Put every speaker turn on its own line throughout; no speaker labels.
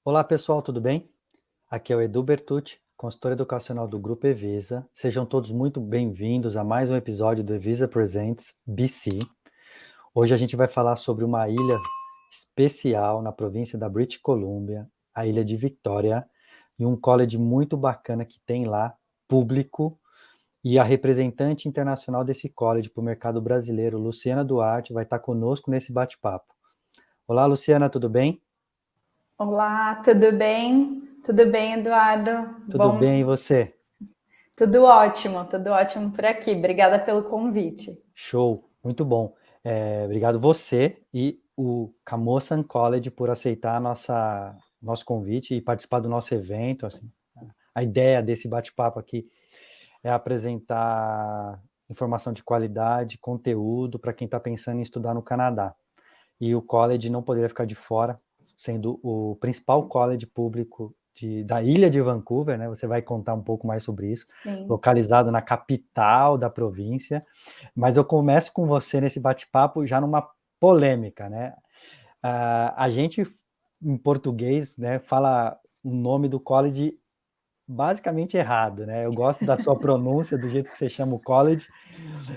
Olá pessoal, tudo bem? Aqui é o Edu Bertucci, consultor educacional do Grupo Evisa. Sejam todos muito bem-vindos a mais um episódio do Evisa Presents BC. Hoje a gente vai falar sobre uma ilha especial na província da British Columbia, a ilha de Victoria, e um college muito bacana que tem lá, público, e a representante internacional desse college para o mercado brasileiro, Luciana Duarte, vai estar conosco nesse bate-papo. Olá, Luciana, tudo bem?
Olá, tudo bem? Tudo bem, Eduardo?
Tudo bem, e você?
Tudo ótimo por aqui. Obrigada pelo convite.
Show, muito bom. Obrigado você e o Camosun College por aceitar nosso convite e participar do nosso evento. Assim. A ideia desse bate-papo aqui é apresentar informação de qualidade, conteúdo para quem está pensando em estudar no Canadá. E o college não poderia ficar de fora, sendo o principal college público da ilha de Vancouver, né? Você vai contar um pouco mais sobre isso,
Sim.
localizado na capital da província. Mas eu começo com você nesse bate-papo já numa polêmica, né? A gente, em português, né, fala o nome do college basicamente errado, né? Eu gosto da sua pronúncia, do jeito que você chama o college.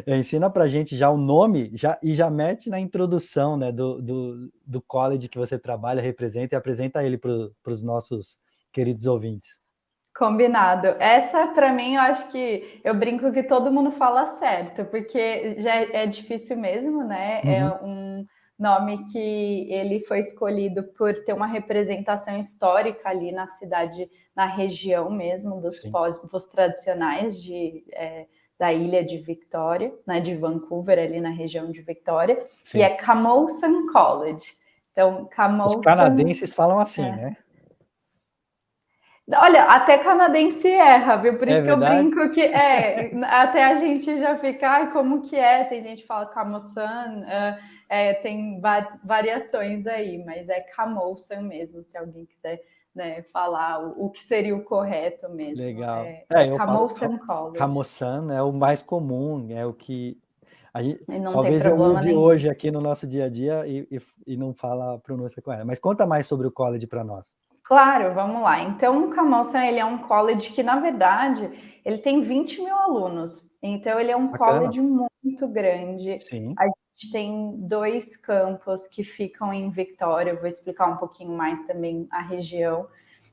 Ensina pra gente já o nome já mete na introdução, né, do college que você trabalha, representa e apresenta ele para os nossos queridos ouvintes.
Combinado. Essa, para mim, eu acho que eu brinco que todo mundo fala certo, porque já é difícil mesmo, né? É
Uhum.
um nome que ele foi escolhido por ter uma representação histórica ali na cidade, na região mesmo dos
Sim.
povos tradicionais da ilha de Victoria, né? De Vancouver, ali na região de Victoria, e
Sim.
é Camosun College. Então,
Os
Camosun.
canadenses falam assim, né?
Olha, até canadense erra, viu? Por
É
isso que eu
verdade?
brinco que até a gente já fica, ai, como que é? Tem gente que fala Camosan, tem variações aí, mas é Camosan mesmo, se alguém quiser, né, falar o que seria o correto mesmo.
Legal.
É
Eu falo
Camosan College.
Camosun, é o mais comum, é o que
E não tem
talvez eu
problema
use
nenhum.
hoje aqui no nosso dia a dia e não fala a pronúncia correta. Mas conta mais sobre o college para nós.
Claro, vamos lá. Então, o Camosun, ele é um college que, na verdade, ele tem 20 mil alunos. Então, ele é um
Bacana.
college muito grande.
Sim.
A gente tem 2 campos que ficam em Victoria. Eu vou explicar um pouquinho mais também a região.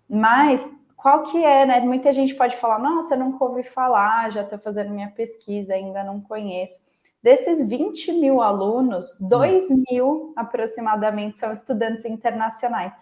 Mas, qual que é, né? Muita gente pode falar, nossa, eu nunca ouvi falar, já estou fazendo minha pesquisa, ainda não conheço. Desses 20 mil alunos, 2 mil aproximadamente são estudantes internacionais.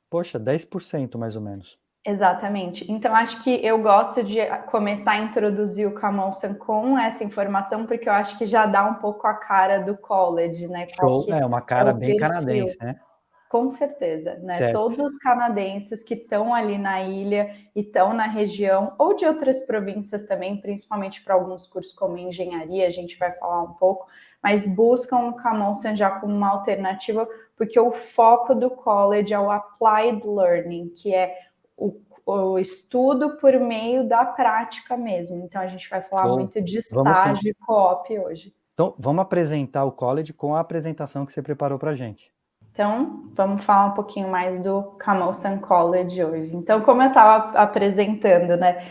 Poxa, 10% mais ou menos.
Exatamente. Então, acho que eu gosto de começar a introduzir o Camonsan com essa informação, porque eu acho que já dá um pouco a cara do college, né? Qual
Show,
que
é uma
é
cara
o
bem
perfil.
canadense, né?
Com certeza, né?
Certo.
Todos os canadenses que estão ali na ilha e estão na região, ou de outras províncias também, principalmente para alguns cursos como engenharia, a gente vai falar um pouco, mas buscam o Camonsan já como uma alternativa, porque o foco do college é o applied learning, que é o estudo por meio da prática mesmo. Então, a gente vai falar
Show.
muito de
Vamos sim.
estágio e co-op hoje.
Então, vamos apresentar o college com a apresentação que você preparou para a gente.
Então, vamos falar um pouquinho mais do Camosun College hoje. Então, como eu estava apresentando, né,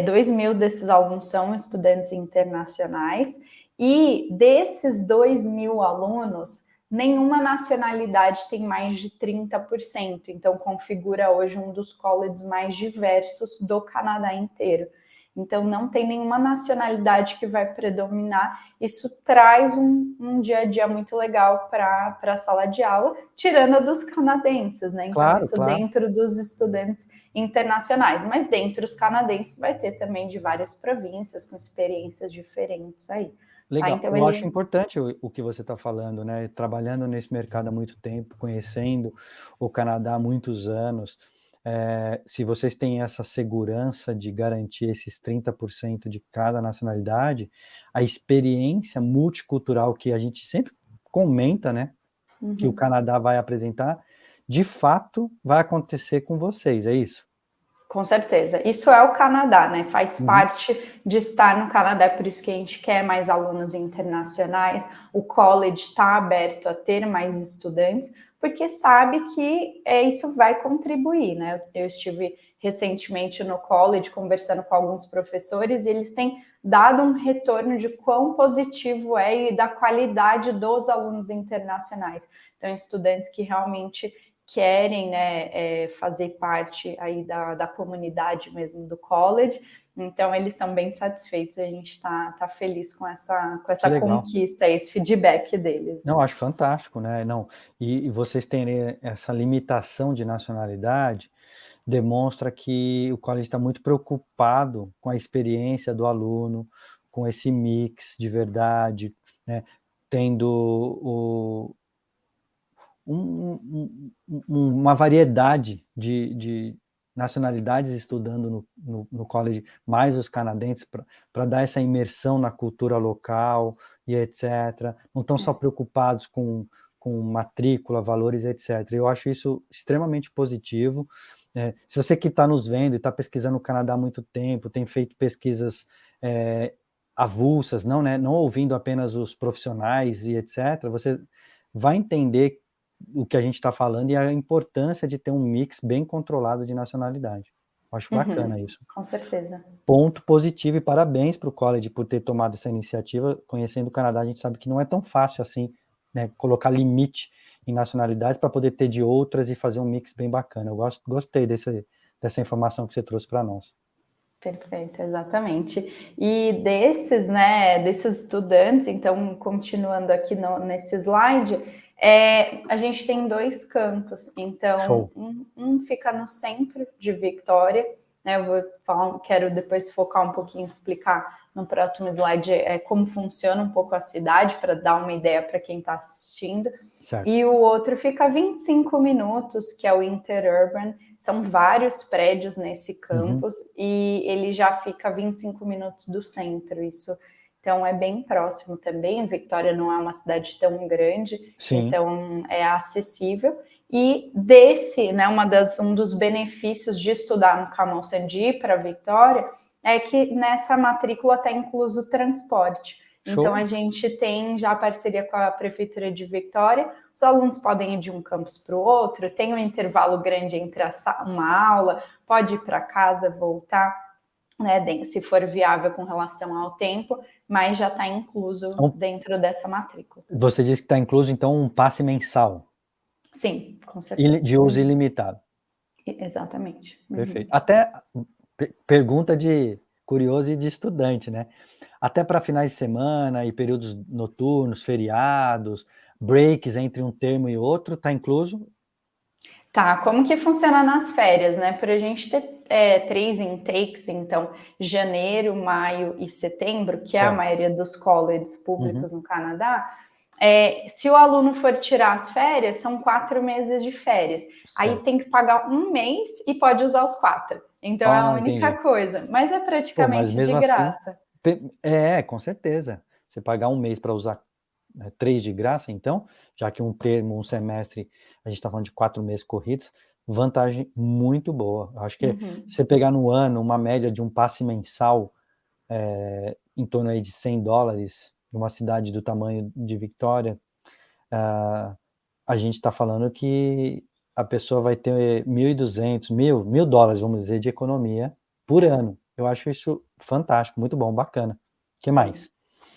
2 mil desses alunos são estudantes internacionais, e desses 2 mil alunos, nenhuma nacionalidade tem mais de 30%. Então, configura hoje um dos colleges mais diversos do Canadá inteiro. Então, não tem nenhuma nacionalidade que vai predominar. Isso traz um dia a dia muito legal para a sala de aula, tirando a dos canadenses, né? Então,
Claro,
isso
claro.
dentro dos estudantes internacionais. Mas dentro dos canadenses vai ter também de várias províncias, com experiências diferentes aí. Tá?
Legal.
Então,
Eu acho
ele
importante o que você está falando, né? Trabalhando nesse mercado há muito tempo, conhecendo o Canadá há muitos anos. Se vocês têm essa segurança de garantir esses 30% de cada nacionalidade, a experiência multicultural que a gente sempre comenta, né? Que o Canadá vai apresentar, de fato vai acontecer com vocês, é isso?
Com certeza. Isso é o Canadá, né? Faz
Uhum.
parte de estar no Canadá, é por isso que a gente quer mais alunos internacionais. O college está aberto a ter mais estudantes, porque sabe que isso vai contribuir, né? Eu estive recentemente no college conversando com alguns professores e eles têm dado um retorno de quão positivo é e da qualidade dos alunos internacionais. Então, estudantes que realmente querem, né, fazer parte aí da comunidade mesmo do college. Então, eles estão bem satisfeitos, a gente está feliz com essa conquista, esse feedback deles. Né?
Não, acho fantástico, né? Não, e vocês terem essa limitação de nacionalidade demonstra que o college está muito preocupado com a experiência do aluno, com esse mix de verdade, né? Tendo uma variedade de nacionalidades estudando no college, mais os canadenses, para dar essa imersão na cultura local e etc. Não estão só preocupados com matrícula, valores, etc. Eu acho isso extremamente positivo. Se você que está nos vendo e está pesquisando o Canadá há muito tempo, tem feito pesquisas avulsas, não, né, não ouvindo apenas os profissionais e etc., você vai entender o que a gente está falando e a importância de ter um mix bem controlado de nacionalidade. Acho bacana isso.
Com certeza.
Ponto positivo e parabéns para o college por ter tomado essa iniciativa. Conhecendo o Canadá, a gente sabe que não é tão fácil assim, né, colocar limite em nacionalidades para poder ter de outras e fazer um mix bem bacana. Eu gostei dessa informação que você trouxe para nós.
Perfeito, exatamente. E desses estudantes, então, continuando aqui nesse slide, a gente tem 2 campos. Então, um fica no centro de Victoria, né? Eu quero depois focar um pouquinho, explicar no próximo slide como funciona um pouco a cidade, para dar uma ideia para quem está assistindo.
Certo.
E o outro fica a 25 minutos, que é o Interurban. São vários prédios nesse campus e ele já fica a 25 minutos do centro. Isso, então, é bem próximo também. Victoria não é uma cidade tão grande,
Sim.
Então é acessível. E um dos benefícios de estudar no Camosun de ir para Victoria é que nessa matrícula está incluso o transporte.
Show.
Então, a gente tem já parceria com a Prefeitura de Victoria, os alunos podem ir de um campus para o outro, tem um intervalo grande entre uma aula, pode ir para casa, voltar, né, se for viável com relação ao tempo, mas já está incluso dentro dessa matrícula.
Você disse que está incluso, então, um passe mensal.
Sim, com certeza.
De uso ilimitado.
Exatamente.
Perfeito. Até pergunta de curioso e de estudante, né? Até para finais de semana e períodos noturnos, feriados, breaks entre um termo e outro, está incluso?
Tá, como que funciona nas férias, né? Por a gente ter 3 intakes, então, janeiro, maio e setembro, que é a maioria dos colleges públicos no Canadá, se o aluno for tirar as férias, são 4 meses de férias. Aí tem que pagar 1 mês e pode usar os 4. Então, é a única coisa. Mas é praticamente de graça.
Assim, com certeza. Você pagar 1 mês para usar 3 de graça, então, já que um semestre, a gente está falando de 4 meses corridos, vantagem muito boa. Acho que você pegar no ano uma média de um passe mensal em torno aí de $100, numa cidade do tamanho de Victoria, a gente está falando que a pessoa vai ter $1.200, $1.000, vamos dizer, de economia por ano. Eu acho isso fantástico, muito bom, bacana. O que mais?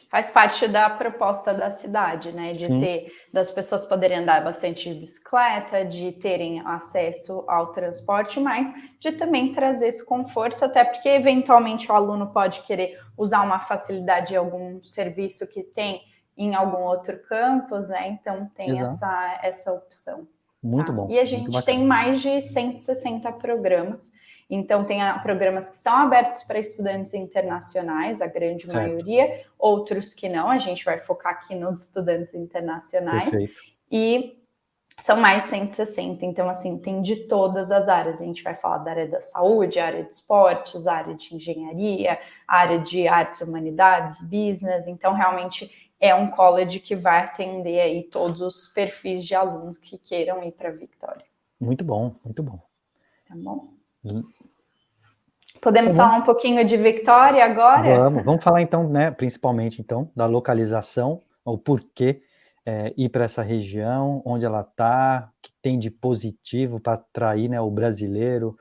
Faz parte da proposta da cidade, né? Das pessoas poderem andar bastante de bicicleta, de terem acesso ao transporte, mas de também trazer esse conforto, até porque eventualmente o aluno pode querer usar uma facilidade em algum serviço que tem em algum outro campus, né? Então tem essa opção.
Muito bom.
E a gente tem mais de 160 programas. Então, tem programas que são abertos para estudantes internacionais, a grande maioria, outros que não, a gente vai focar aqui nos estudantes internacionais.
Perfeito.
E são mais de 160, então, assim, tem de todas as áreas. A gente vai falar da área da saúde, área de esportes, área de engenharia, área de artes e humanidades, business. Então, realmente, é um college que vai atender aí todos os perfis de alunos que queiram ir para Victoria.
Muito bom, muito bom.
Tá bom? Podemos falar um pouquinho de Victoria agora?
Vamos falar então, né, principalmente então, da localização, o porquê ir para essa região, onde ela está, que tem de positivo para atrair, né, o brasileiro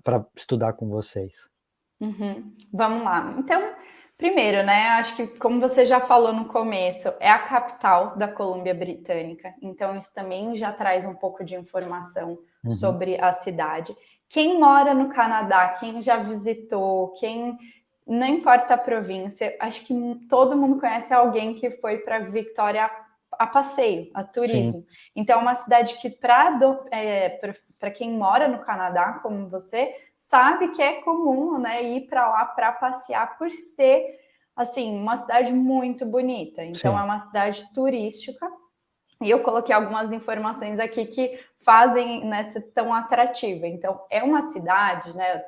para estudar com vocês?
Uhum. Vamos lá. Então, primeiro, né, acho que como você já falou no começo, é a capital da Colômbia Britânica, então isso também já traz um pouco de informação
Uhum.
sobre a cidade. Quem mora no Canadá, quem já visitou, quem não importa a província, acho que todo mundo conhece alguém que foi para Victoria a passeio, a
Sim,
turismo. Então, é uma cidade que, para quem mora no Canadá, como você, sabe que é comum, né, ir para lá para passear por ser, assim, uma cidade muito bonita. Então, é
sim.
uma cidade turística. E eu coloquei algumas informações aqui que fazem, né, ser tão atrativa. Então, é uma cidade, né?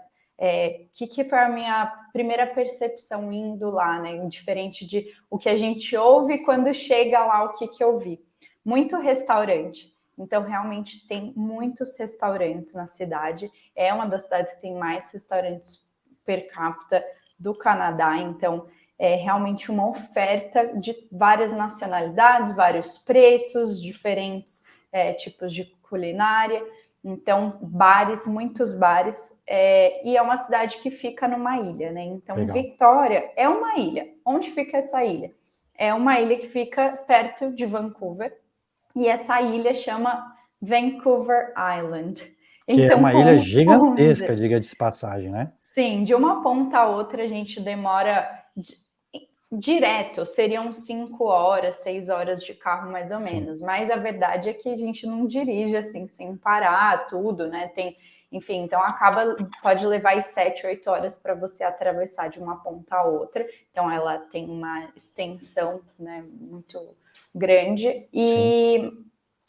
Que foi a minha primeira percepção indo lá, né? Diferente de o que a gente ouve quando chega lá, o que eu vi. Muito restaurante. Então, realmente tem muitos restaurantes na cidade. É uma das cidades que tem mais restaurantes per capita do Canadá. Então, é realmente uma oferta de várias nacionalidades, vários preços, diferentes tipos de culinária. Então, bares, muitos bares, e é uma cidade que fica numa ilha, né? Então,
Legal.
Victoria é uma ilha. Onde fica essa ilha? É uma ilha que fica perto de Vancouver, e essa ilha chama Vancouver Island.
Que é
Então,
uma ilha
confunde.
gigantesca, diga de passagem, né?
Sim, de uma ponta a outra a gente demora direto, seriam 5 horas, 6 horas de carro mais ou
Sim.
menos. Mas a verdade é que a gente não dirige assim sem parar tudo, né? Tem, enfim, então pode levar 7, 8 horas para você atravessar de uma ponta a outra. Então ela tem uma extensão, né, muito grande
Sim.
e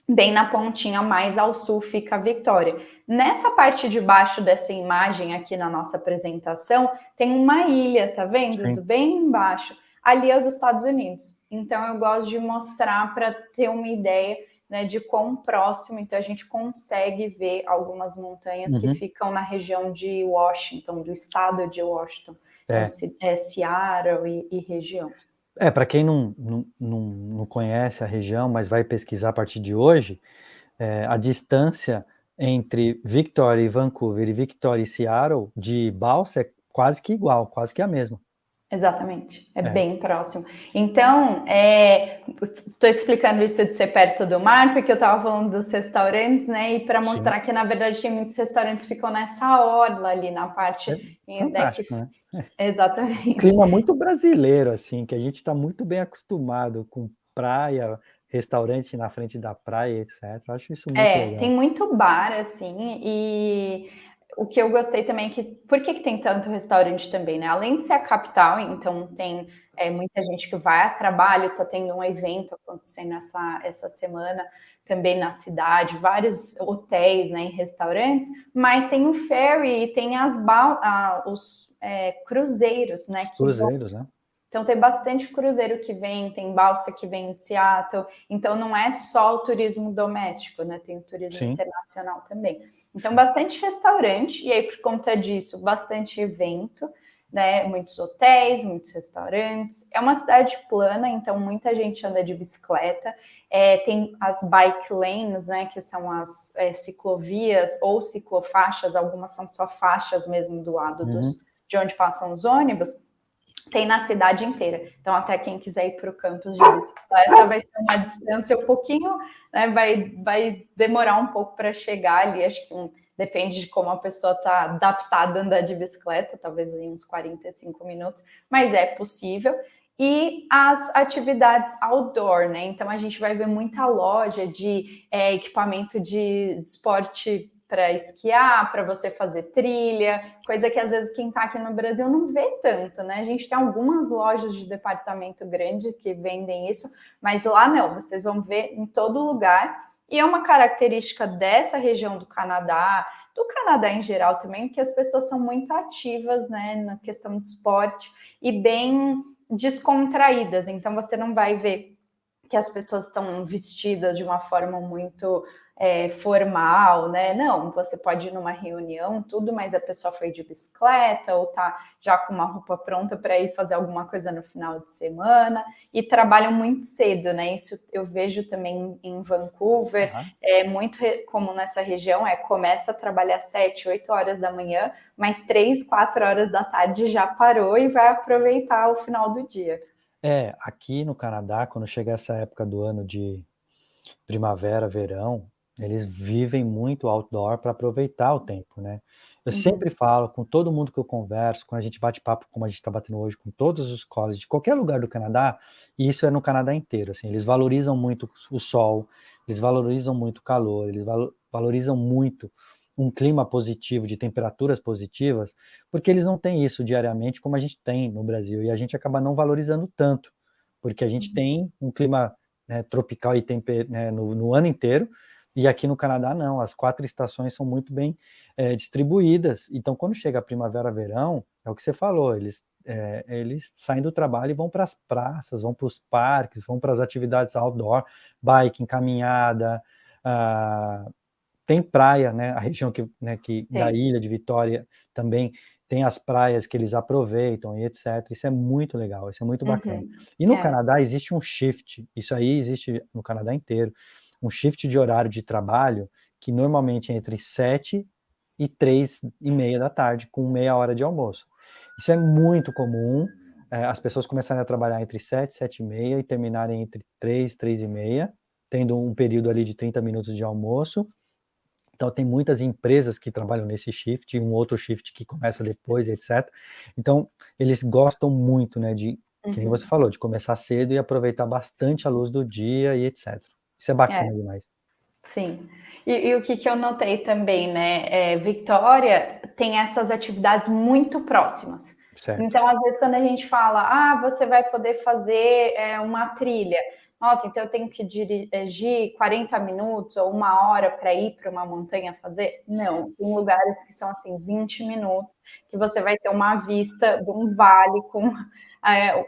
bem na pontinha mais ao sul fica a Victoria. Nessa parte de baixo dessa imagem aqui na nossa apresentação, tem uma ilha, tá vendo?
Sim.
Bem embaixo. Ali é os Estados Unidos. Então eu gosto de mostrar para ter uma ideia, né, de quão próximo. Então a gente consegue ver algumas montanhas que
Uhum.
ficam na região de Washington, do estado de Washington. Então Seattle e região.
Para quem não conhece a região, mas vai pesquisar a partir de hoje, a distância entre Victoria e Vancouver e Victoria e Seattle de balsa é quase que igual, quase que a mesma.
Exatamente, é
É,
bem próximo. Então, estou explicando isso de ser perto do mar, porque eu estava falando dos restaurantes, né? E para
sim.
mostrar que, na verdade, tem muitos restaurantes que ficam nessa orla ali, na parte,
É
né, que...
fantástico, né?
Exatamente.
Clima muito brasileiro, assim, que a gente está muito bem acostumado com praia, restaurante na frente da praia, etc. Eu acho isso muito
Tem
legal.
muito bar, assim, e o que eu gostei também é que, por que tem tanto restaurante também, né? Além de ser a capital, então tem muita gente que vai a trabalho, está tendo um evento acontecendo essa semana também na cidade, vários hotéis, né, e restaurantes, mas tem o ferry e tem os cruzeiros, né, que vão.
Cruzeiros, né?
Então tem bastante cruzeiro que vem, tem balsa que vem de Seattle, então não é só o turismo doméstico, né? Tem o turismo
Sim,
internacional também. Então
sim.
bastante restaurante, e aí por conta disso, bastante evento, né? Muitos hotéis, muitos restaurantes. É uma cidade plana, então muita gente anda de bicicleta. Tem as bike lanes, né? Que são as ciclovias ou ciclofaixas, algumas são só faixas mesmo do lado
Uhum.
de onde passam os ônibus. Tem na cidade inteira. Então, até quem quiser ir para o campus de bicicleta, vai ser uma distância um pouquinho, né, vai demorar um pouco para chegar ali. Acho que depende de como a pessoa está adaptada a andar de bicicleta, talvez aí uns 45 minutos, mas é possível. E as atividades outdoor, né? Então, a gente vai ver muita loja de equipamento de esporte para esquiar, para você fazer trilha, coisa que às vezes quem está aqui no Brasil não vê tanto, né? A gente tem algumas lojas de departamento grande que vendem isso, mas lá não, vocês vão ver em todo lugar. E é uma característica dessa região do Canadá em geral também, que as pessoas são muito ativas, né, na questão de esporte e bem descontraídas. Então você não vai ver que as pessoas estão vestidas de uma forma muito formal, né? Não, você pode ir numa reunião, tudo, mas a pessoa foi de bicicleta ou tá já com uma roupa pronta para ir fazer alguma coisa no final de semana e trabalham muito cedo, né? Isso eu vejo também em Vancouver, é muito comum nessa região, começa a trabalhar 7, 8 horas da manhã, mas 3, 4 horas da tarde já parou e vai aproveitar o final do dia.
Aqui no Canadá, quando chega essa época do ano de primavera, verão, eles vivem muito outdoor para aproveitar o tempo, né? Eu sempre falo com todo mundo que eu converso, quando a gente bate papo, como a gente está batendo hoje, com todos os colleges de qualquer lugar do Canadá, e isso é no Canadá inteiro, assim, eles valorizam muito o sol, eles valorizam muito o calor, eles valorizam muito um clima positivo, de temperaturas positivas, porque eles não têm isso diariamente como a gente tem no Brasil, e a gente acaba não valorizando tanto, porque a gente tem um clima, né, tropical e né, no ano inteiro, e aqui no Canadá não, as 4 estações são muito bem distribuídas, então quando chega a primavera, verão, é o que você falou, eles saem do trabalho e vão para as praças, vão para os parques, vão para as atividades outdoor, biking, caminhada, tem praia, né, a região que da ilha de Vitória também tem as praias que eles aproveitam e etc. Isso é muito legal, isso é muito bacana. E no Canadá existe um shift, isso aí existe no Canadá inteiro, um shift de horário de trabalho que normalmente é entre 7 e 3:30 da tarde, com meia hora de almoço. Isso é muito comum, as pessoas começarem a trabalhar entre 7, 7:30 e terminarem entre 3, 3:30, tendo um período ali de 30 minutos de almoço. Então tem muitas empresas que trabalham nesse shift, um outro shift que começa depois, etc. Então eles gostam muito, né, de, que nem você falou, de começar cedo e aproveitar bastante a luz do dia e etc. Isso é bacana demais.
Sim. E o que eu notei também, né? Victoria tem essas atividades muito próximas.
Certo.
Então, às vezes, quando a gente fala, você vai poder fazer uma trilha. Nossa, então eu tenho que dirigir 40 minutos ou 1 hora para ir para uma montanha fazer? Não, tem lugares que são assim, 20 minutos, que você vai ter uma vista de um vale com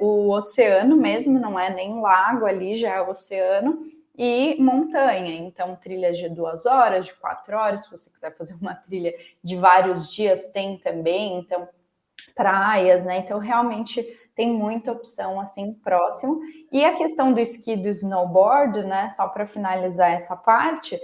o oceano mesmo, não é nem lago ali, já é o oceano, e montanha. Então, trilhas de 2 horas, de 4 horas, se você quiser fazer uma trilha de vários dias, tem também. Então, praias, né? Então, realmente tem muita opção assim próximo. E a questão do esqui e do snowboard, né? Só para finalizar essa parte,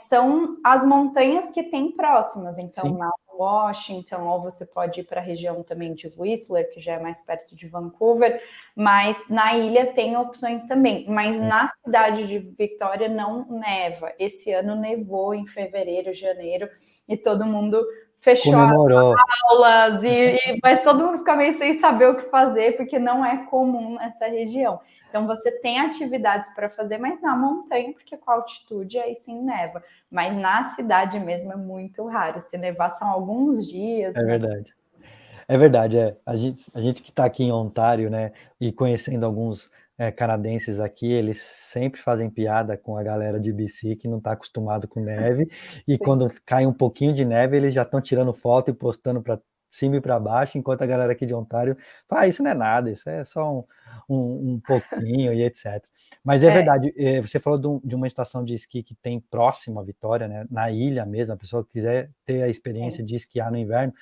são as montanhas que tem próximas. Então, na Washington, ou você pode ir para a região também de Whistler, que já é mais perto de Vancouver, mas na ilha tem opções também. Mas na cidade de Victoria não neva. Esse ano nevou em fevereiro, janeiro, e todo mundo fechou
Comemorou.
aulas, mas todo mundo fica meio sem saber o que fazer, porque não é comum nessa região. Então, você tem atividades para fazer, mas na montanha, porque com a altitude aí sim neva. Mas na cidade mesmo é muito raro. Se nevar são alguns dias,
É
né?
verdade. É verdade, A gente que está aqui em Ontário, né, e conhecendo alguns canadenses aqui, eles sempre fazem piada com a galera de BC que não está acostumado com neve, e quando cai um pouquinho de neve, eles já estão tirando foto e postando para cima e para baixo, enquanto a galera aqui de Ontário fala, isso não é nada, isso é só um pouquinho e etc. Mas é verdade, você falou de uma estação de esqui que tem próximo à Vitória, né, na ilha mesmo, a pessoa que quiser ter a experiência de esquiar no inverno,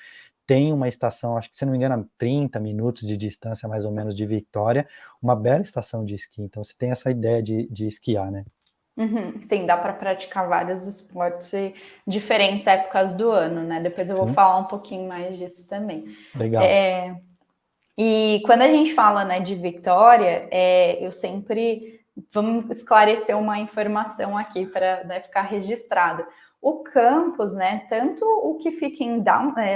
tem uma estação, acho que, se não me engano, a 30 minutos de distância, mais ou menos, de Victoria, uma bela estação de esqui. Então, você tem essa ideia de esquiar, né?
Sim, dá para praticar vários esportes em diferentes épocas do ano, né? Depois eu vou falar um pouquinho mais disso também.
Legal.
E quando a gente fala, né, de Victoria, eu sempre vamos esclarecer uma informação aqui para, né, ficar registrado. O campus, né, tanto o que fica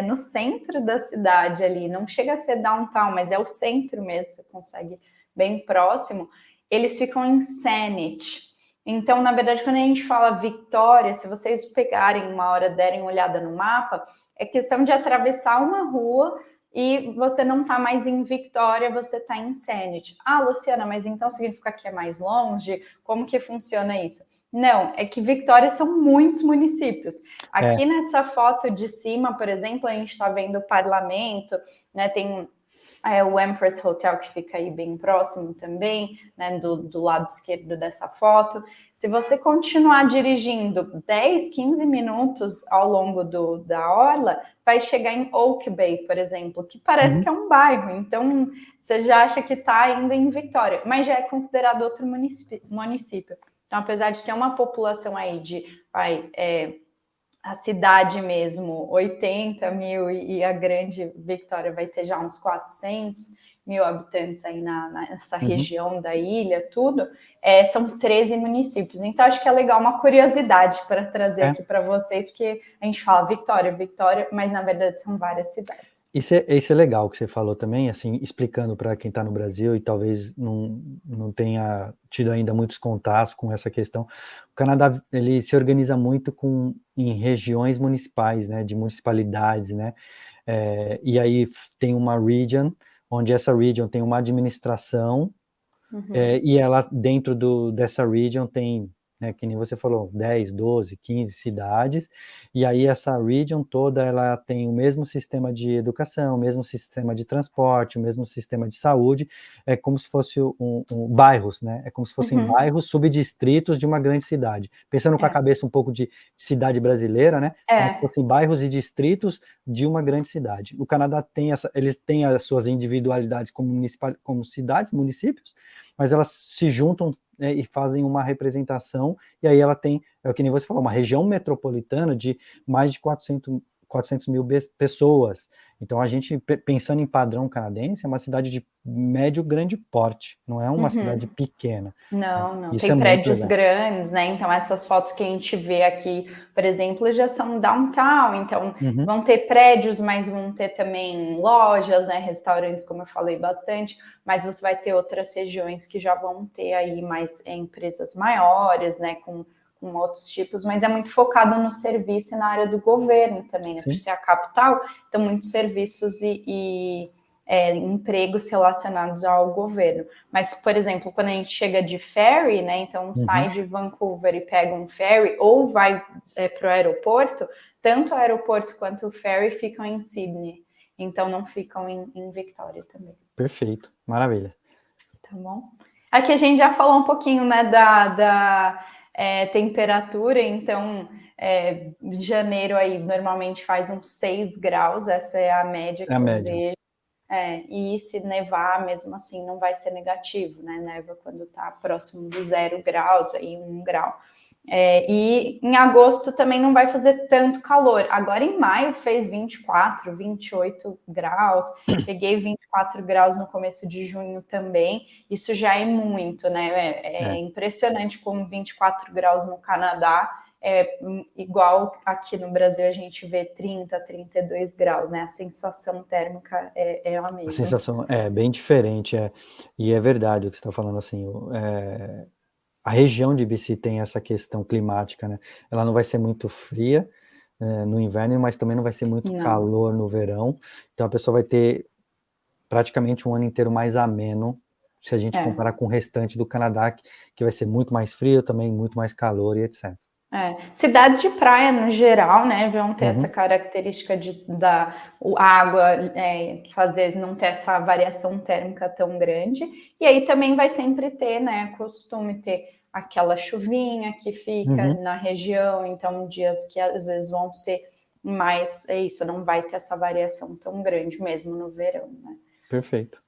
no centro da cidade ali, não chega a ser downtown, mas é o centro mesmo, você consegue bem próximo, eles ficam em Saanich. Então, na verdade, quando a gente fala Victoria, se vocês pegarem uma hora, derem uma olhada no mapa, é questão de atravessar uma rua e você não está mais em Victoria, você está em Saanich. Luciana, mas então significa que é mais longe? Como que funciona isso? Não, é que Victoria são muitos municípios. Aqui nessa foto de cima, por exemplo, a gente está vendo o parlamento, né? Tem o Empress Hotel, que fica aí bem próximo também, né, do lado esquerdo dessa foto. Se você continuar dirigindo 10, 15 minutos ao longo da orla, vai chegar em Oak Bay, por exemplo, que parece que é um bairro. Então, você já acha que está ainda em Vitória, mas já é considerado outro município. Então, apesar de ter uma população aí de a cidade mesmo, 80 mil, e a grande Vitória vai ter já uns 400 mil habitantes aí nessa região da ilha, tudo, são 13 municípios. Então, acho que é legal, uma curiosidade para trazer aqui para vocês, porque a gente fala Vitória, Vitória, mas na verdade são várias cidades.
Isso é legal que você falou também, assim, explicando para quem está no Brasil e talvez não tenha tido ainda muitos contatos com essa questão. O Canadá, ele se organiza muito em regiões municipais, né, de municipalidades, né, e aí tem uma region, onde essa region tem uma administração, e ela, dentro dessa region, tem, né, que nem você falou, 10, 12, 15 cidades, e aí essa region toda, ela tem o mesmo sistema de educação, o mesmo sistema de transporte, o mesmo sistema de saúde, é como se fosse bairros, né, é como se fossem bairros subdistritos de uma grande cidade, pensando com a cabeça um pouco de cidade brasileira, né, como se fossem bairros e distritos de uma grande cidade. O Canadá tem eles têm as suas individualidades como cidades, municípios, mas elas se juntam, né, e fazem uma representação, e aí ela tem, é o que nem você falou, uma região metropolitana de mais de 400 mil pessoas. Então, a gente, pensando em padrão canadense, é uma cidade de médio grande porte, não é uma cidade pequena.
Não.
Isso
tem prédios
legal.
Grandes, né? Então, essas fotos que a gente vê aqui, por exemplo, já são downtown, então vão ter prédios, mas vão ter também lojas, né? Restaurantes, como eu falei bastante, mas você vai ter outras regiões que já vão ter aí mais empresas maiores, né? Com outros tipos, mas é muito focado no serviço e na área do governo também, né? Por ser a capital, então muitos serviços e empregos relacionados ao governo. Mas, por exemplo, quando a gente chega de ferry, né? Então sai de Vancouver e pega um ferry ou vai para o aeroporto, tanto o aeroporto quanto o ferry ficam em Sydney. Então não ficam em Victoria também.
Perfeito, maravilha.
Tá bom? Aqui a gente já falou um pouquinho, né, da temperatura, então janeiro aí normalmente faz uns 6 graus, essa é a média que eu vejo. E se nevar, mesmo assim, não vai ser negativo, né? Neva quando está próximo do 0 graus, aí 1 grau. E em agosto também não vai fazer tanto calor. Agora em maio fez 24, 28 graus. Peguei 24 graus no começo de junho também. Isso já é muito, né? É impressionante como 24 graus no Canadá igual aqui no Brasil a gente vê 30, 32 graus, né? A sensação térmica é a mesma.
A sensação é bem diferente, e é verdade o que você está falando, assim, a região de BC tem essa questão climática, né? Ela não vai ser muito fria no inverno, mas também não vai ser muito calor no verão. Então a pessoa vai ter praticamente um ano inteiro mais ameno, se a gente comparar com o restante do Canadá, que vai ser muito mais frio, também muito mais calor e etc.
Cidades de praia, no geral, né, vão ter essa característica da água não ter essa variação térmica tão grande, e aí também vai sempre ter, né, costume ter aquela chuvinha que fica na região, então dias que às vezes vão ser mais, não vai ter essa variação tão grande mesmo no verão, né.
Perfeito.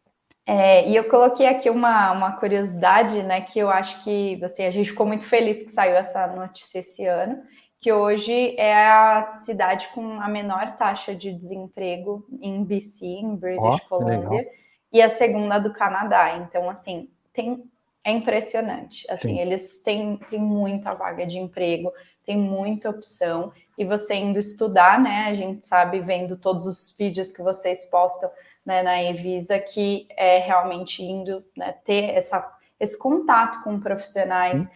E eu coloquei aqui uma curiosidade, né, que eu acho que assim, a gente ficou muito feliz que saiu essa notícia esse ano, que hoje é a cidade com a menor taxa de desemprego em BC, em British Columbia, e a segunda do Canadá. Então, assim, é impressionante. Assim, eles têm muita vaga de emprego, tem muita opção, e você indo estudar, né, a gente sabe, vendo todos os vídeos que vocês postam, né, na Evisa, que é realmente indo, né, ter esse contato com profissionais,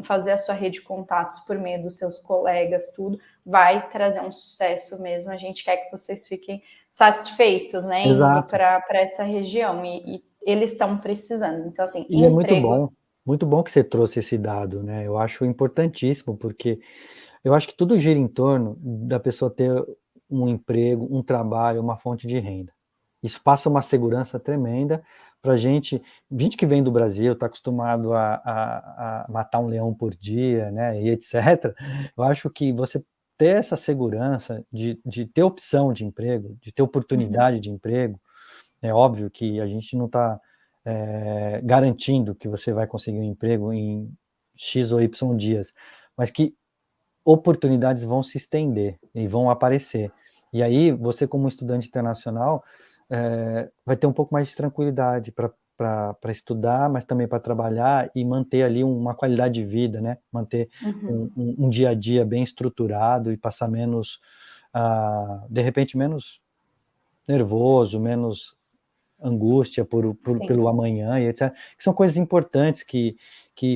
fazer a sua rede de contatos por meio dos seus colegas, tudo, vai trazer um sucesso mesmo. A gente quer que vocês fiquem satisfeitos, né, indo para essa região, e eles estão precisando. Então, assim,
e
emprego...
é muito bom que você trouxe esse dado, né, eu acho importantíssimo, porque eu acho que tudo gira em torno da pessoa ter um emprego, um trabalho, uma fonte de renda. Isso passa uma segurança tremenda para gente que vem do Brasil, está acostumado a matar um leão por dia, né, e etc. Eu acho que você ter essa segurança de ter opção de emprego, de ter oportunidade de emprego, é óbvio que a gente não está garantindo que você vai conseguir um emprego em X ou Y dias, mas que oportunidades vão se estender e vão aparecer. E aí, você como estudante internacional, vai ter um pouco mais de tranquilidade para estudar, mas também para trabalhar e manter ali uma qualidade de vida, né? Manter um dia a dia bem estruturado e passar menos, de repente, menos nervoso, menos angústia pelo amanhã e etc. Que são coisas importantes que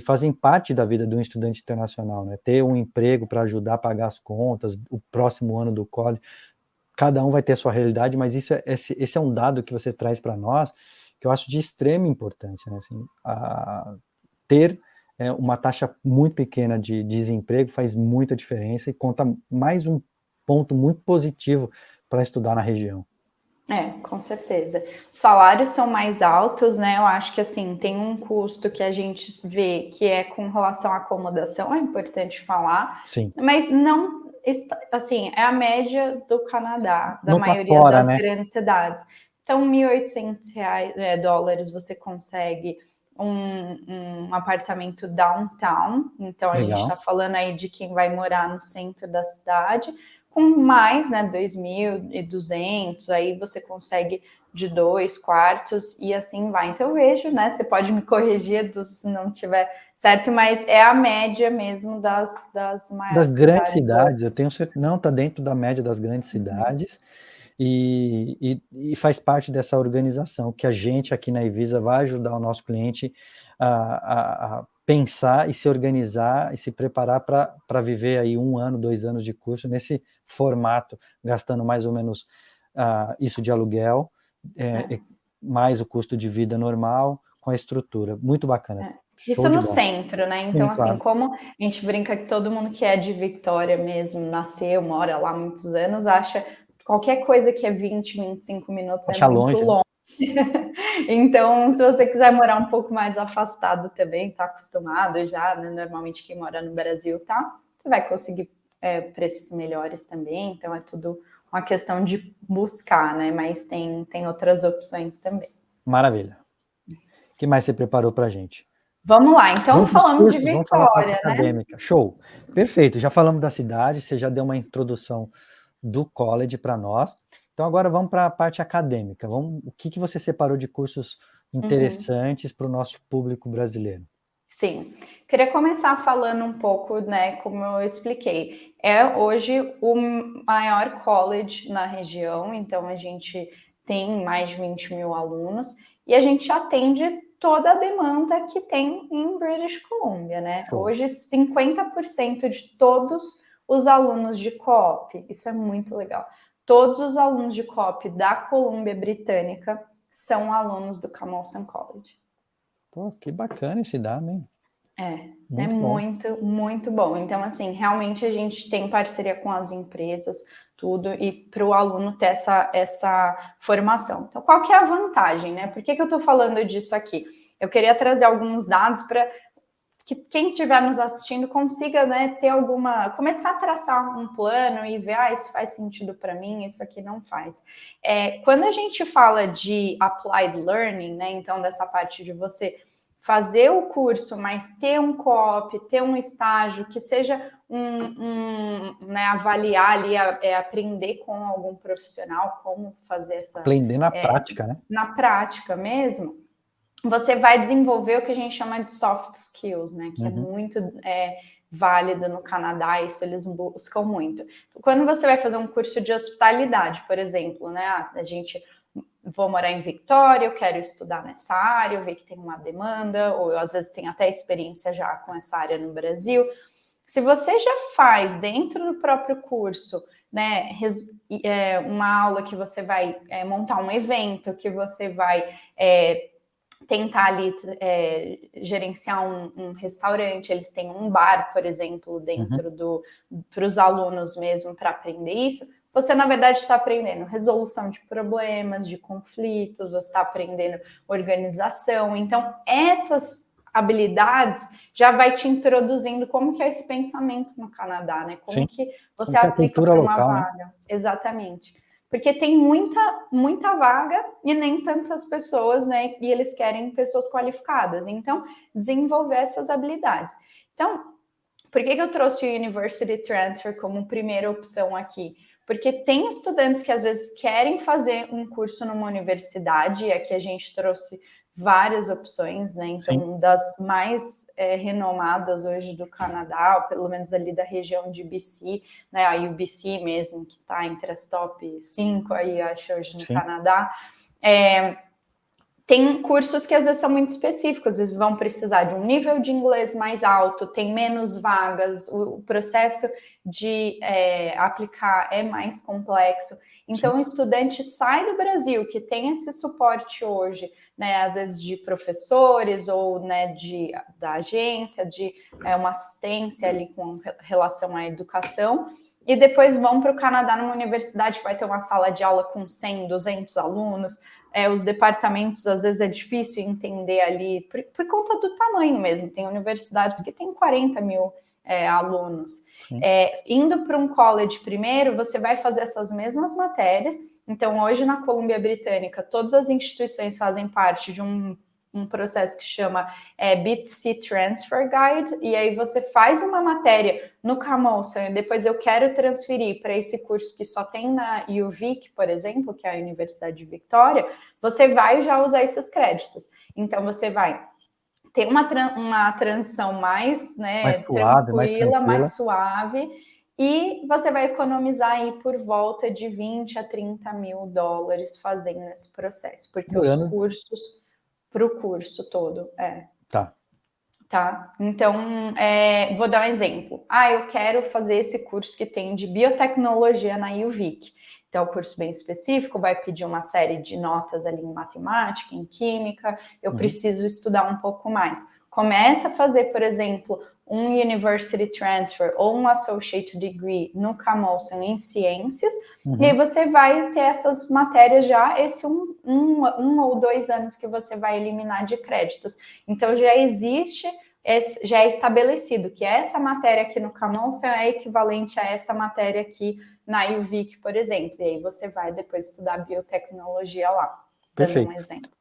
fazem parte da vida de um estudante internacional, né? Ter um emprego para ajudar a pagar as contas, o próximo ano do college, cada um vai ter a sua realidade, mas esse é um dado que você traz para nós, que eu acho de extrema importância, né? Assim, ter uma taxa muito pequena de desemprego faz muita diferença e conta mais um ponto muito positivo para estudar na região.
Com certeza. Os salários são mais altos, né? Eu acho que assim tem um custo que a gente vê que é com relação à acomodação, é importante falar,
Sim.
mas não assim, é a média do Canadá, da
Não tá
maioria
fora,
das
né?
grandes cidades. Então, $1.800 dólares você consegue um apartamento downtown. Então, a gente está
Legal.
falando aí de quem vai morar no centro da cidade, com mais, né, 2.200, aí você consegue de 2 quartos e assim vai. Então eu vejo, né, você pode me corrigir se não tiver certo, mas é a média mesmo das
Das
maiores
grandes
cidades hoje.
cidades, eu tenho certeza, não, está dentro da média das grandes cidades, e faz parte dessa organização, que a gente aqui na Evisa vai ajudar o nosso cliente a pensar e se organizar e se preparar para viver aí 1 ano, 2 anos de curso nesse formato, gastando mais ou menos isso de aluguel, mais o custo de vida normal, com a estrutura. Muito bacana.
Isso
Show de
no
bola.
centro, né? Então,
Sim,
assim,
claro.
como a gente brinca que todo mundo que é de Victoria mesmo, nasceu, mora lá há muitos anos, acha qualquer coisa que é 20, 25 minutos é
Achar
muito
longe, né?
longe. Então, se você quiser morar um pouco mais afastado também, tá acostumado já, né? Normalmente quem mora no Brasil tá, você vai conseguir preços melhores também. Então, é tudo uma questão de buscar, né? Mas tem outras opções também.
Maravilha. O que mais você preparou para a gente?
Vamos lá, então
Vamos para os
falamos de
cursos, vamos falar a parte
Vitória, né?
acadêmica. Show. Perfeito, já falamos da cidade, você já deu uma introdução do college para nós. Então agora vamos para a parte acadêmica. O que você separou de cursos interessantes para o nosso público brasileiro?
Sim, queria começar falando um pouco, né, como eu expliquei, é hoje o maior college na região, então a gente tem mais de 20 mil alunos e a gente atende toda a demanda que tem em British Columbia, né?
Show.
Hoje 50% de todos os alunos de co-op, isso é muito legal. Todos os alunos de co-op da Colômbia Britânica são alunos do Camosun College.
Pô, que bacana esse dado, hein?
É
Muito bom.
muito, muito bom. Então, assim, realmente a gente tem parceria com as empresas, tudo, e para o aluno ter essa formação. Então, qual que é a vantagem, né? Por que eu estou falando disso aqui? Eu queria trazer alguns dados para que quem estiver nos assistindo consiga, né, começar a traçar um plano e ver, isso faz sentido para mim, isso aqui não faz. Quando a gente fala de applied learning, né, então dessa parte de você fazer o curso, mas ter um co-op, ter um estágio, que seja né, avaliar ali, aprender com algum profissional como fazer
Aprender na prática, né?
na prática mesmo, você vai desenvolver o que a gente chama de soft skills, né? Que é muito válido no Canadá, isso eles buscam muito. Quando você vai fazer um curso de hospitalidade, por exemplo, né? Vou morar em Victoria, eu quero estudar nessa área, eu ver que tem uma demanda, ou eu, às vezes tenho até experiência já com essa área no Brasil. Se você já faz dentro do próprio curso, né, uma aula que você vai montar um evento, que você vai tentar ali gerenciar um restaurante, eles têm um bar, por exemplo, dentro para os alunos mesmo, para aprender isso, você, na verdade, está aprendendo resolução de problemas, de conflitos, você está aprendendo organização. Então, essas habilidades já vai te introduzindo como que é esse pensamento no Canadá, né? Como
Sim.
que você
Como que é a
aplica
cultura
para uma
local, né?
vaga. Exatamente. Porque tem muita vaga e nem tantas pessoas, né? E eles querem pessoas qualificadas. Então, desenvolver essas habilidades. Então, por que eu trouxe o University Transfer como primeira opção aqui? Porque tem estudantes que às vezes querem fazer um curso numa universidade, e aqui a gente trouxe várias opções, né? Então,
Sim.
das mais renomadas hoje do Canadá, ou pelo menos ali da região de BC, né? A UBC mesmo, que está entre as top 5 aí, acho, hoje no
Sim.
Canadá. Tem cursos que às vezes são muito específicos, às vezes vão precisar de um nível de inglês mais alto, tem menos vagas, o processo de aplicar é mais complexo. Então, o estudante sai do Brasil, que tem esse suporte hoje, né, às vezes de professores ou né, da agência, de uma assistência ali com relação à educação, e depois vão para o Canadá numa universidade que vai ter uma sala de aula com 100, 200 alunos, os departamentos, às vezes, é difícil entender ali, por conta do tamanho mesmo. Tem universidades que têm 40 mil alunos. Indo para um college primeiro, você vai fazer essas mesmas matérias. Então, hoje, na Colômbia Britânica, todas as instituições fazem parte de um processo que chama BC Transfer Guide, e aí você faz uma matéria no Camosun, e depois eu quero transferir para esse curso que só tem na UVic, por exemplo, que é a Universidade de Victoria, você vai já usar esses créditos. Então, você vai ter uma transição mais, né,
mais suave,
tranquila, mais suave, e você vai economizar aí por volta de 20 a 30 mil dólares fazendo esse processo, porque os cursos para o curso todo, Tá? Então, vou dar um exemplo. Eu quero fazer esse curso que tem de biotecnologia na UVic. Então, é um curso bem específico, vai pedir uma série de notas ali em matemática, em química, eu preciso estudar um pouco mais. Começa a fazer, por exemplo, um University Transfer ou um Associate Degree no Camosun em ciências, e aí você vai ter essas matérias já, esse um ou 2 anos que você vai eliminar de créditos. Então, já existe, já é estabelecido que essa matéria aqui no Camosun é equivalente a essa matéria aqui na UVic, por exemplo. E aí você vai depois estudar biotecnologia lá.
Perfeito.
Um exemplo.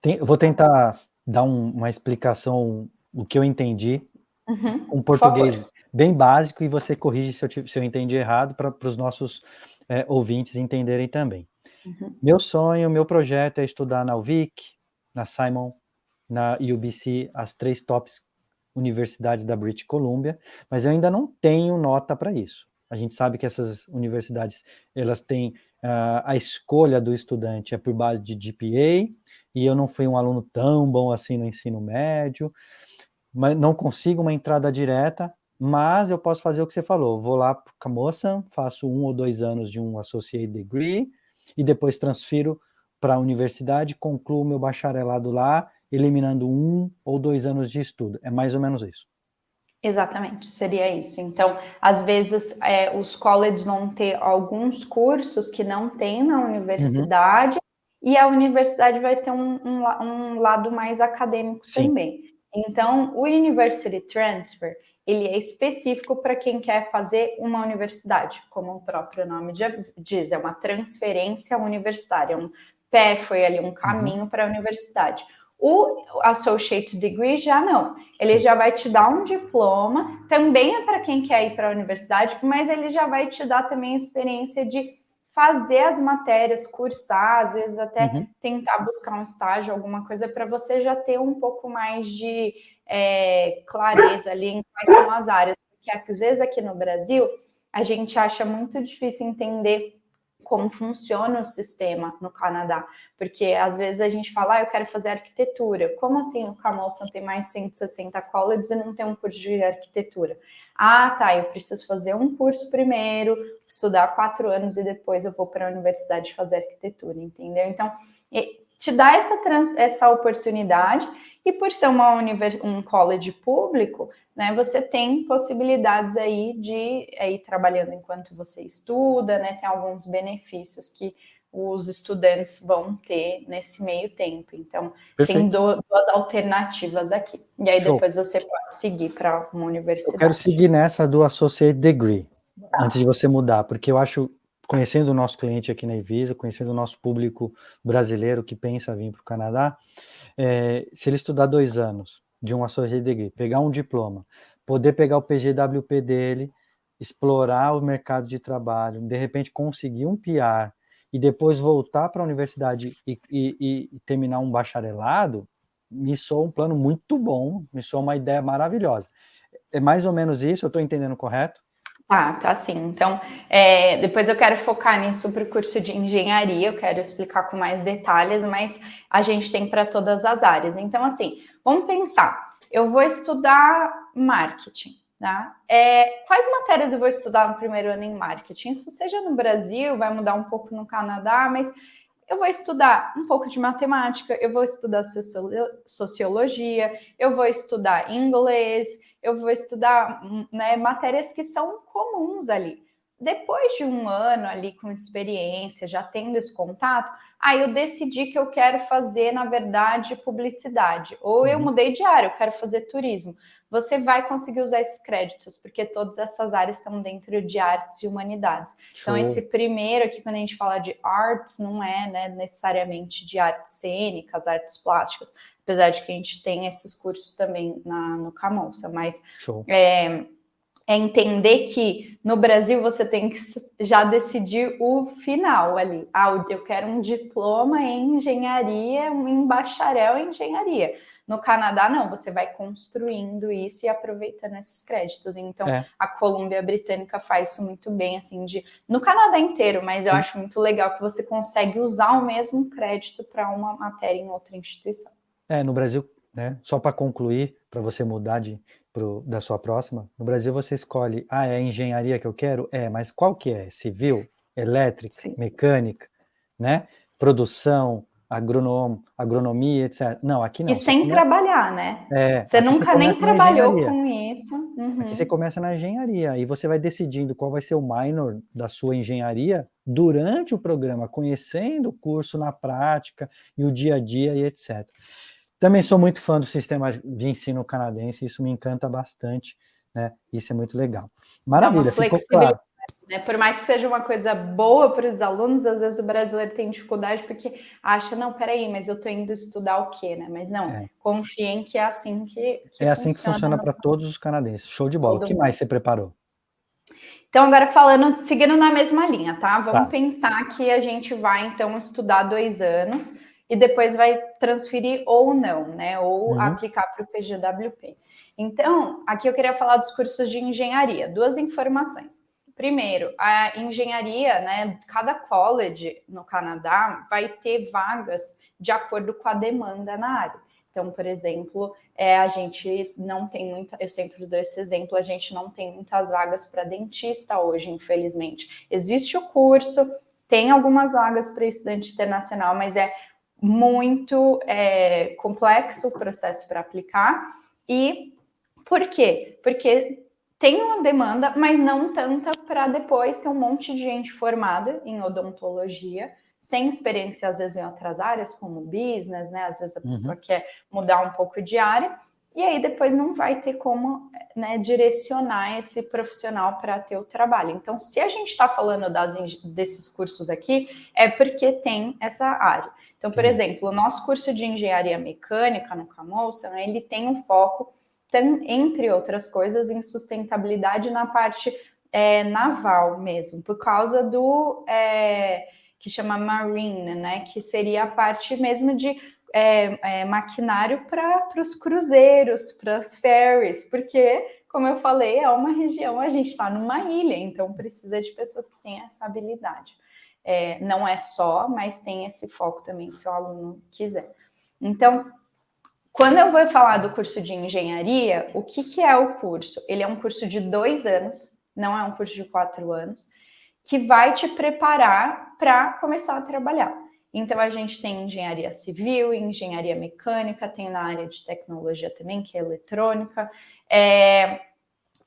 Eu vou tentar dar uma explicação do que eu entendi, um português bem básico, e você corrige se eu entendi errado, para os nossos ouvintes entenderem também. Meu sonho, meu projeto é estudar na UVic, na Simon, na UBC, as 3 tops universidades da British Columbia, mas eu ainda não tenho nota para isso. A gente sabe que essas universidades, elas têm a escolha do estudante por base de GPA, e eu não fui um aluno tão bom assim no ensino médio, mas não consigo uma entrada direta, mas eu posso fazer o que você falou, vou lá para o Camosun, faço 1 ou 2 anos de um Associate Degree, e depois transfiro para a universidade, concluo meu bacharelado lá, eliminando 1 ou 2 anos de estudo. É mais ou menos isso.
Exatamente, seria isso. Então, às vezes, os colleges vão ter alguns cursos que não tem na universidade, e a universidade vai ter um lado mais acadêmico também. Então, o University Transfer, ele é específico para quem quer fazer uma universidade, como o próprio nome diz, é uma transferência universitária, um pé foi ali um caminho para a universidade. O Associate Degree já não, ele já vai te dar um diploma, também é para quem quer ir para a universidade, mas ele já vai te dar também a experiência de fazer as matérias, cursar, às vezes até tentar buscar um estágio, alguma coisa, para você já ter um pouco mais de clareza ali em quais são as áreas, porque às vezes aqui no Brasil a gente acha muito difícil entender como funciona o sistema no Canadá, porque às vezes a gente fala, eu quero fazer arquitetura. Como assim o Camosun tem mais 160 colleges e não tem um curso de arquitetura? Eu preciso fazer um curso primeiro, estudar 4 anos e depois eu vou para a universidade fazer arquitetura, entendeu? Então, te dá essa oportunidade, E por ser um college público, né, você tem possibilidades aí de ir trabalhando enquanto você estuda, né, tem alguns benefícios que os estudantes vão ter nesse meio tempo. Então, tem duas alternativas aqui. E aí, depois você pode seguir para uma universidade.
Eu quero seguir nessa do Associate Degree, antes de você mudar, porque eu acho, conhecendo o nosso cliente aqui na Evisa, conhecendo o nosso público brasileiro que pensa vir para o Canadá, se ele estudar 2 anos de um Associate Degree, pegar um diploma, poder pegar o PGWP dele, explorar o mercado de trabalho, de repente conseguir um PR, e depois voltar para a universidade e terminar um bacharelado, me soa um plano muito bom, me soa uma ideia maravilhosa. É mais ou menos isso? Eu estou entendendo correto?
Tá sim. Então, depois eu quero focar nisso para o curso de engenharia, eu quero explicar com mais detalhes, mas a gente tem para todas as áreas. Então, assim, vamos pensar, eu vou estudar marketing, tá? Quais matérias eu vou estudar no primeiro ano em marketing? Isso seja no Brasil, vai mudar um pouco no Canadá, mas eu vou estudar um pouco de matemática, eu vou estudar sociologia, eu vou estudar inglês, eu vou estudar, né, matérias que são comuns ali. Depois de um ano ali com experiência, já tendo esse contato, aí eu decidi que eu quero fazer, na verdade, publicidade. Ou eu mudei de área, eu quero fazer turismo. Você vai conseguir usar esses créditos, porque todas essas áreas estão dentro de artes e humanidades. Show. Então, esse primeiro aqui, quando a gente fala de arts, não é, né, necessariamente de artes cênicas, artes plásticas, apesar de que a gente tem esses cursos também no Camoça, mas é entender que no Brasil você tem que já decidir o final ali. Eu quero um diploma em engenharia, em bacharel em engenharia. No Canadá, não, você vai construindo isso e aproveitando esses créditos. Então, a Colômbia Britânica faz isso muito bem, assim, no Canadá inteiro, mas eu acho muito legal que você consegue usar o mesmo crédito para uma matéria em outra instituição.
No Brasil, né, só para concluir, para você mudar da sua próxima, no Brasil você escolhe, é engenharia que eu quero? Mas qual que é? Civil, elétrica, Sim. Mecânica, né? Produção, agronomia, etc. Não, aqui não.
E sem trabalhar, né? Você nunca nem trabalhou com isso.
Aqui você começa na engenharia e você vai decidindo qual vai ser o minor da sua engenharia durante o programa, conhecendo o curso na prática e o dia a dia e etc. Também sou muito fã do sistema de ensino canadense, isso me encanta bastante, né? Isso é muito legal. Maravilha, ficou claro.
Né? Por mais que seja uma coisa boa para os alunos, às vezes o brasileiro tem dificuldade porque acha, não, peraí, mas eu estou indo estudar o quê, né? Mas não, confiem que é assim que
é assim que funciona para todos os canadenses. Show de bola. O que mais você preparou?
Então, agora seguindo na mesma linha, tá? Vamos pensar que a gente vai, então, estudar 2 anos e depois vai transferir ou não, né? Ou aplicar para o PGWP. Então, aqui eu queria falar dos cursos de engenharia. 2 informações. Primeiro, a engenharia, né? Cada college no Canadá vai ter vagas de acordo com a demanda na área. Então, por exemplo, a gente não tem eu sempre dou esse exemplo, a gente não tem muitas vagas para dentista hoje, infelizmente. Existe o curso, tem algumas vagas para estudante internacional, mas é muito complexo o processo para aplicar. E por quê? Porque tem uma demanda, mas não tanta para depois ter um monte de gente formada em odontologia, sem experiência, às vezes, em outras áreas, como business, né? Às vezes a pessoa quer mudar um pouco de área, e aí depois não vai ter como, né, direcionar esse profissional para ter o trabalho. Então, se a gente está falando desses cursos aqui, é porque tem essa área. Então, por exemplo, o nosso curso de engenharia mecânica no Camoça, né, ele tem um foco, entre outras coisas, em sustentabilidade na parte naval mesmo, por causa do que chama marine, né, que seria a parte mesmo de maquinário para os cruzeiros, para as ferries, porque, como eu falei, é uma região, a gente está numa ilha, então precisa de pessoas que tenham essa habilidade. Não é só, mas tem esse foco também, se o aluno quiser. Então, quando eu vou falar do curso de engenharia, o que é o curso? Ele é um curso de 2 anos, não é um curso de 4 anos, que vai te preparar para começar a trabalhar. Então, a gente tem engenharia civil, engenharia mecânica, tem na área de tecnologia também, que é eletrônica.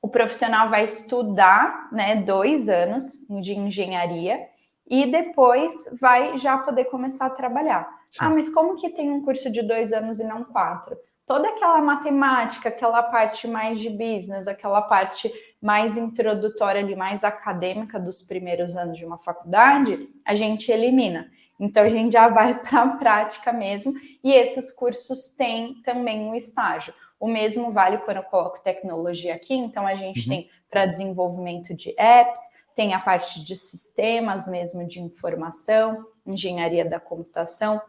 O profissional vai estudar, né, 2 anos de engenharia e depois vai já poder começar a trabalhar.
Sim.
Ah, mas como que tem um curso de 2 anos e não 4? Toda aquela matemática, aquela parte mais de business, aquela parte mais introdutória ali, mais acadêmica dos primeiros anos de uma faculdade, a gente elimina. Então, a gente já vai para a prática mesmo, e esses cursos têm também um estágio. O mesmo vale quando eu coloco tecnologia aqui, então a gente tem para desenvolvimento de apps, tem a parte de sistemas mesmo de informação, engenharia da computação.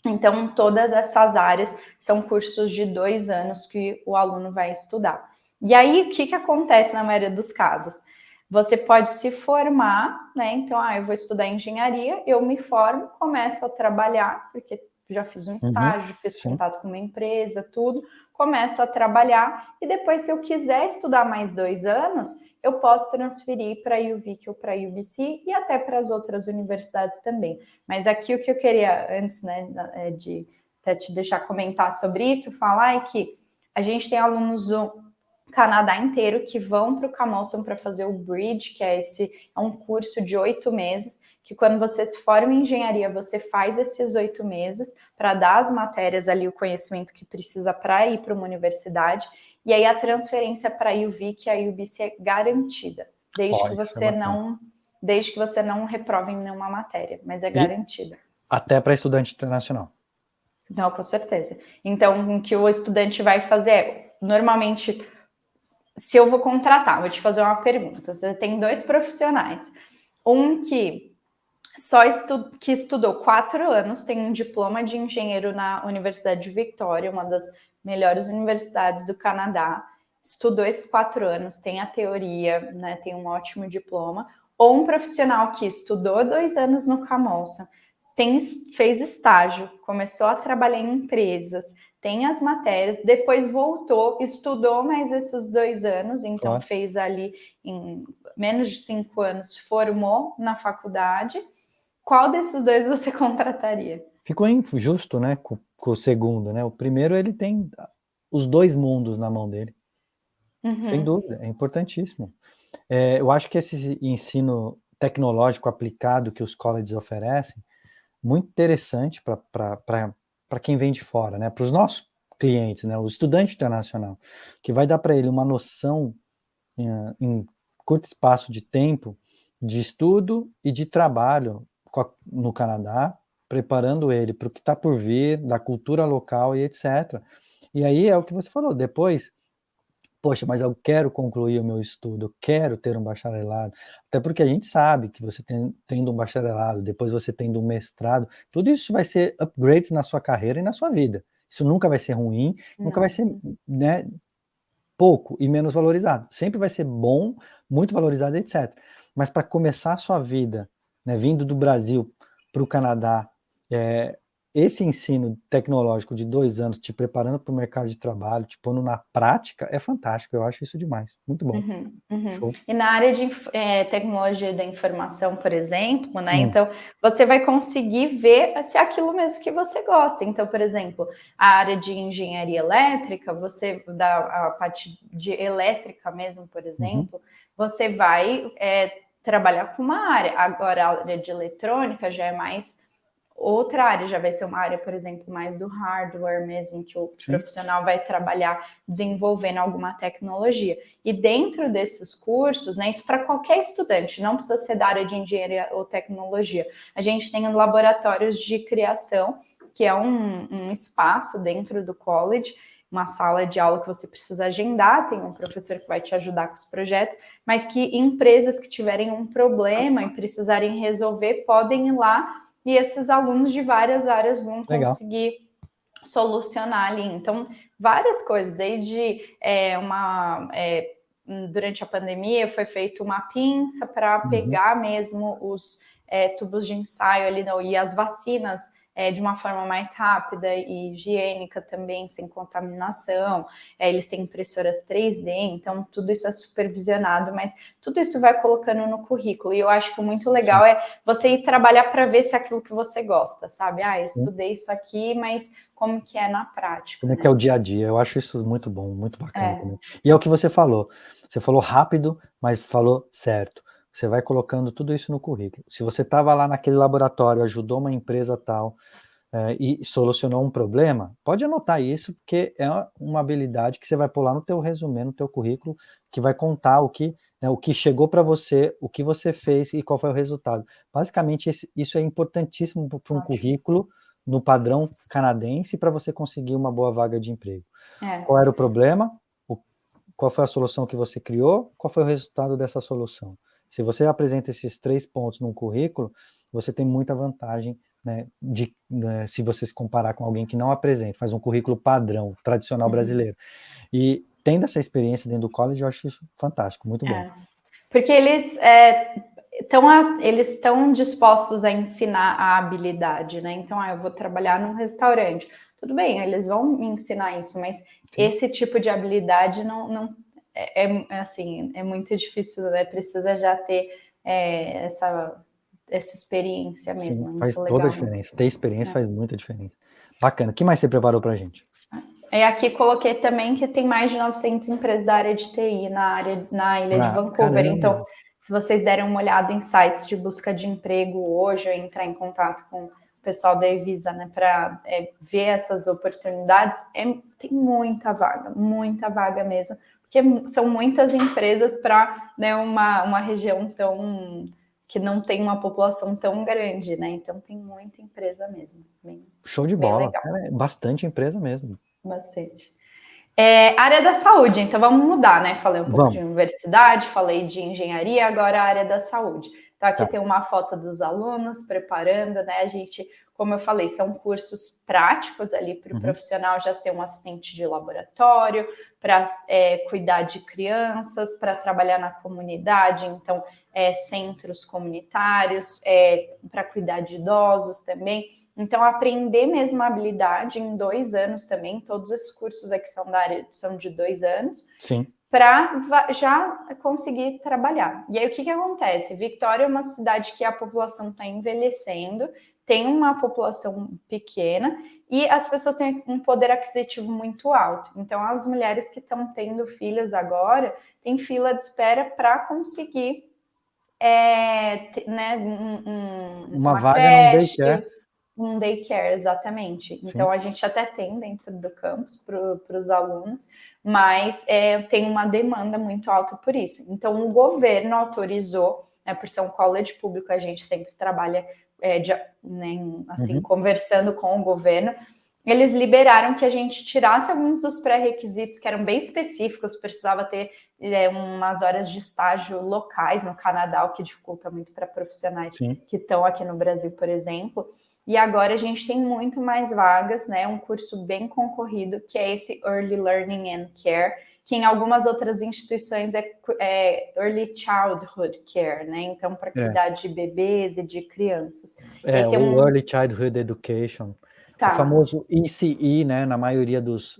Então, todas essas áreas são cursos de 2 anos que o aluno vai estudar. E aí, o que acontece na maioria dos casos? Você pode se formar, né? Então, eu vou estudar engenharia, eu me formo, começo a trabalhar, porque já fiz um estágio, fiz contato com uma empresa, tudo, começo a trabalhar, e depois, se eu quiser estudar mais 2 anos, eu posso transferir para a UVic ou para a UBC e até para as outras universidades também. Mas aqui o que eu queria, antes, né, de até te deixar comentar sobre isso, falar é que a gente tem alunos do Canadá inteiro que vão para o Camosun para fazer o Bridge, que é um curso de 8 meses, que quando você se forma em engenharia, você faz esses 8 meses para dar as matérias ali, o conhecimento que precisa para ir para uma universidade, e aí a transferência para a UVic e a UBC é garantida, desde que você não reprove em nenhuma matéria, mas é garantida.
Até para estudante internacional.
Não, com certeza. Então, o que o estudante vai fazer é, normalmente, se eu vou contratar, vou te fazer uma pergunta. Você tem 2 profissionais. Um que estudou 4 anos, tem um diploma de engenheiro na Universidade de Victoria, uma das melhores universidades do Canadá. Estudou esses 4 anos, tem a teoria, né, tem um ótimo diploma. Ou um profissional que estudou 2 anos no Camosun, fez estágio, começou a trabalhar em empresas, tem as matérias, depois voltou, estudou mais esses 2 anos, então fez ali em menos de 5 anos, formou na faculdade. Qual desses 2 você contrataria?
Ficou injusto, né, com o segundo, né? O primeiro, ele tem os 2 mundos na mão dele. Sem dúvida, é importantíssimo. Eu acho que esse ensino tecnológico aplicado que os colleges oferecem, muito interessante para quem vem de fora, né? Para os nossos clientes, né? O estudante internacional, que vai dar para ele uma noção em curto espaço de tempo de estudo e de trabalho no Canadá, preparando ele para o que está por vir, da cultura local e etc. E aí é o que você falou, depois, poxa, mas eu quero concluir o meu estudo, eu quero ter um bacharelado, até porque a gente sabe que você tendo um bacharelado, depois você tendo um mestrado, tudo isso vai ser upgrades na sua carreira e na sua vida. Isso nunca vai ser ruim, nunca vai ser, né, pouco e menos valorizado. Sempre vai ser bom, muito valorizado, etc. Mas para começar a sua vida, né, vindo do Brasil para o Canadá, esse ensino tecnológico de 2 anos, te preparando para o mercado de trabalho, te pondo na prática, é fantástico. Eu acho isso demais. Muito bom.
E na área de tecnologia da informação, por exemplo, né? Então, você vai conseguir ver se é aquilo mesmo que você gosta. Então, por exemplo, a área de engenharia elétrica, você dá a parte de elétrica mesmo, por exemplo, você vai trabalhar com uma área. Agora, a área de eletrônica já é mais outra área, já vai ser uma área, por exemplo, mais do hardware mesmo, que o profissional vai trabalhar desenvolvendo alguma tecnologia. E dentro desses cursos, né, isso para qualquer estudante, não precisa ser da área de engenharia ou tecnologia. A gente tem laboratórios de criação, que é um espaço dentro do college, uma sala de aula que você precisa agendar, tem um professor que vai te ajudar com os projetos, mas que empresas que tiverem um problema e precisarem resolver podem ir lá e esses alunos de várias áreas vão conseguir solucionar ali. Então, várias coisas, desde durante a pandemia foi feita uma pinça para pegar mesmo os tubos de ensaio ali, e as vacinas de uma forma mais rápida e higiênica também, sem contaminação. Eles têm impressoras 3D, então tudo isso é supervisionado, mas tudo isso vai colocando no currículo. E eu acho que o muito legal é você ir trabalhar para ver se é aquilo que você gosta, sabe? Eu estudei isso aqui, mas como que é na prática?
Como é que é o dia a dia? Eu acho isso muito bom, muito bacana também. E é o que você falou. Você falou rápido, mas falou certo. Você vai colocando tudo isso no currículo. Se você estava lá naquele laboratório, ajudou uma empresa tal, e solucionou um problema, pode anotar isso, porque é uma habilidade que você vai pôr lá no teu resumê, no teu currículo, que vai contar o que chegou para você, o que você fez e qual foi o resultado. Basicamente, isso é importantíssimo para um currículo no padrão canadense para você conseguir uma boa vaga de emprego. Qual era o problema? Qual foi a solução que você criou? Qual foi o resultado dessa solução? Se você apresenta esses 3 pontos num currículo, você tem muita vantagem, né, se você se comparar com alguém que não apresenta, faz um currículo padrão, tradicional brasileiro. E tendo essa experiência dentro do college, eu acho isso fantástico, muito bom.
Porque eles estão dispostos a ensinar a habilidade, né? Então, eu vou trabalhar num restaurante. Tudo bem, eles vão me ensinar isso, mas esse tipo de habilidade não assim, é muito difícil, né? Precisa já ter essa experiência mesmo.
Sim, faz toda a diferença. Ter experiência faz muita diferença. Bacana. O que mais você preparou pra gente?
Aqui coloquei também que tem mais de 900 empresas da área de TI na ilha de Vancouver.
Caramba.
Então, se vocês derem uma olhada em sites de busca de emprego hoje, ou entrar em contato com o pessoal da Evisa, né, para ver essas oportunidades, tem muita vaga mesmo, porque são muitas empresas para, né, uma região que não tem uma população tão grande, né? Então tem muita empresa mesmo.
Show de bola. Bastante empresa mesmo.
Bastante. Área da saúde, então vamos mudar, né? Falei um pouco de universidade, falei de engenharia, agora a área da saúde. Então aqui tem uma foto dos alunos preparando, né? A gente, como eu falei, são cursos práticos ali para o profissional já ser um assistente de laboratório, para cuidar de crianças, para trabalhar na comunidade, então centros comunitários, para cuidar de idosos também. Então, aprender mesmo a habilidade em 2 anos também, todos esses cursos aqui são da área, são de 2 anos.
Sim.
Para já conseguir trabalhar. E aí, o que acontece? Victoria é uma cidade que a população está envelhecendo, tem uma população pequena e as pessoas têm um poder aquisitivo muito alto. Então, as mulheres que estão tendo filhos agora têm fila de espera para conseguir né, uma
vaga
creche,
no daycare.
Um daycare, exatamente. Então, a gente até tem dentro do campus para os alunos, mas tem uma demanda muito alta por isso. Então, o governo autorizou, né, por ser um college público, a gente sempre trabalha conversando com o governo, eles liberaram que a gente tirasse alguns dos pré-requisitos que eram bem específicos, precisava ter umas horas de estágio locais no Canadá, o que dificulta muito para profissionais que estão aqui no Brasil, por exemplo. E agora a gente tem muito mais vagas, né? Um curso bem concorrido, que é esse Early Learning and Care, que em algumas outras instituições é Early Childhood Care, né? Então, para cuidar de bebês e de crianças.
O Early Childhood Education. O famoso ECE, né? Na maioria dos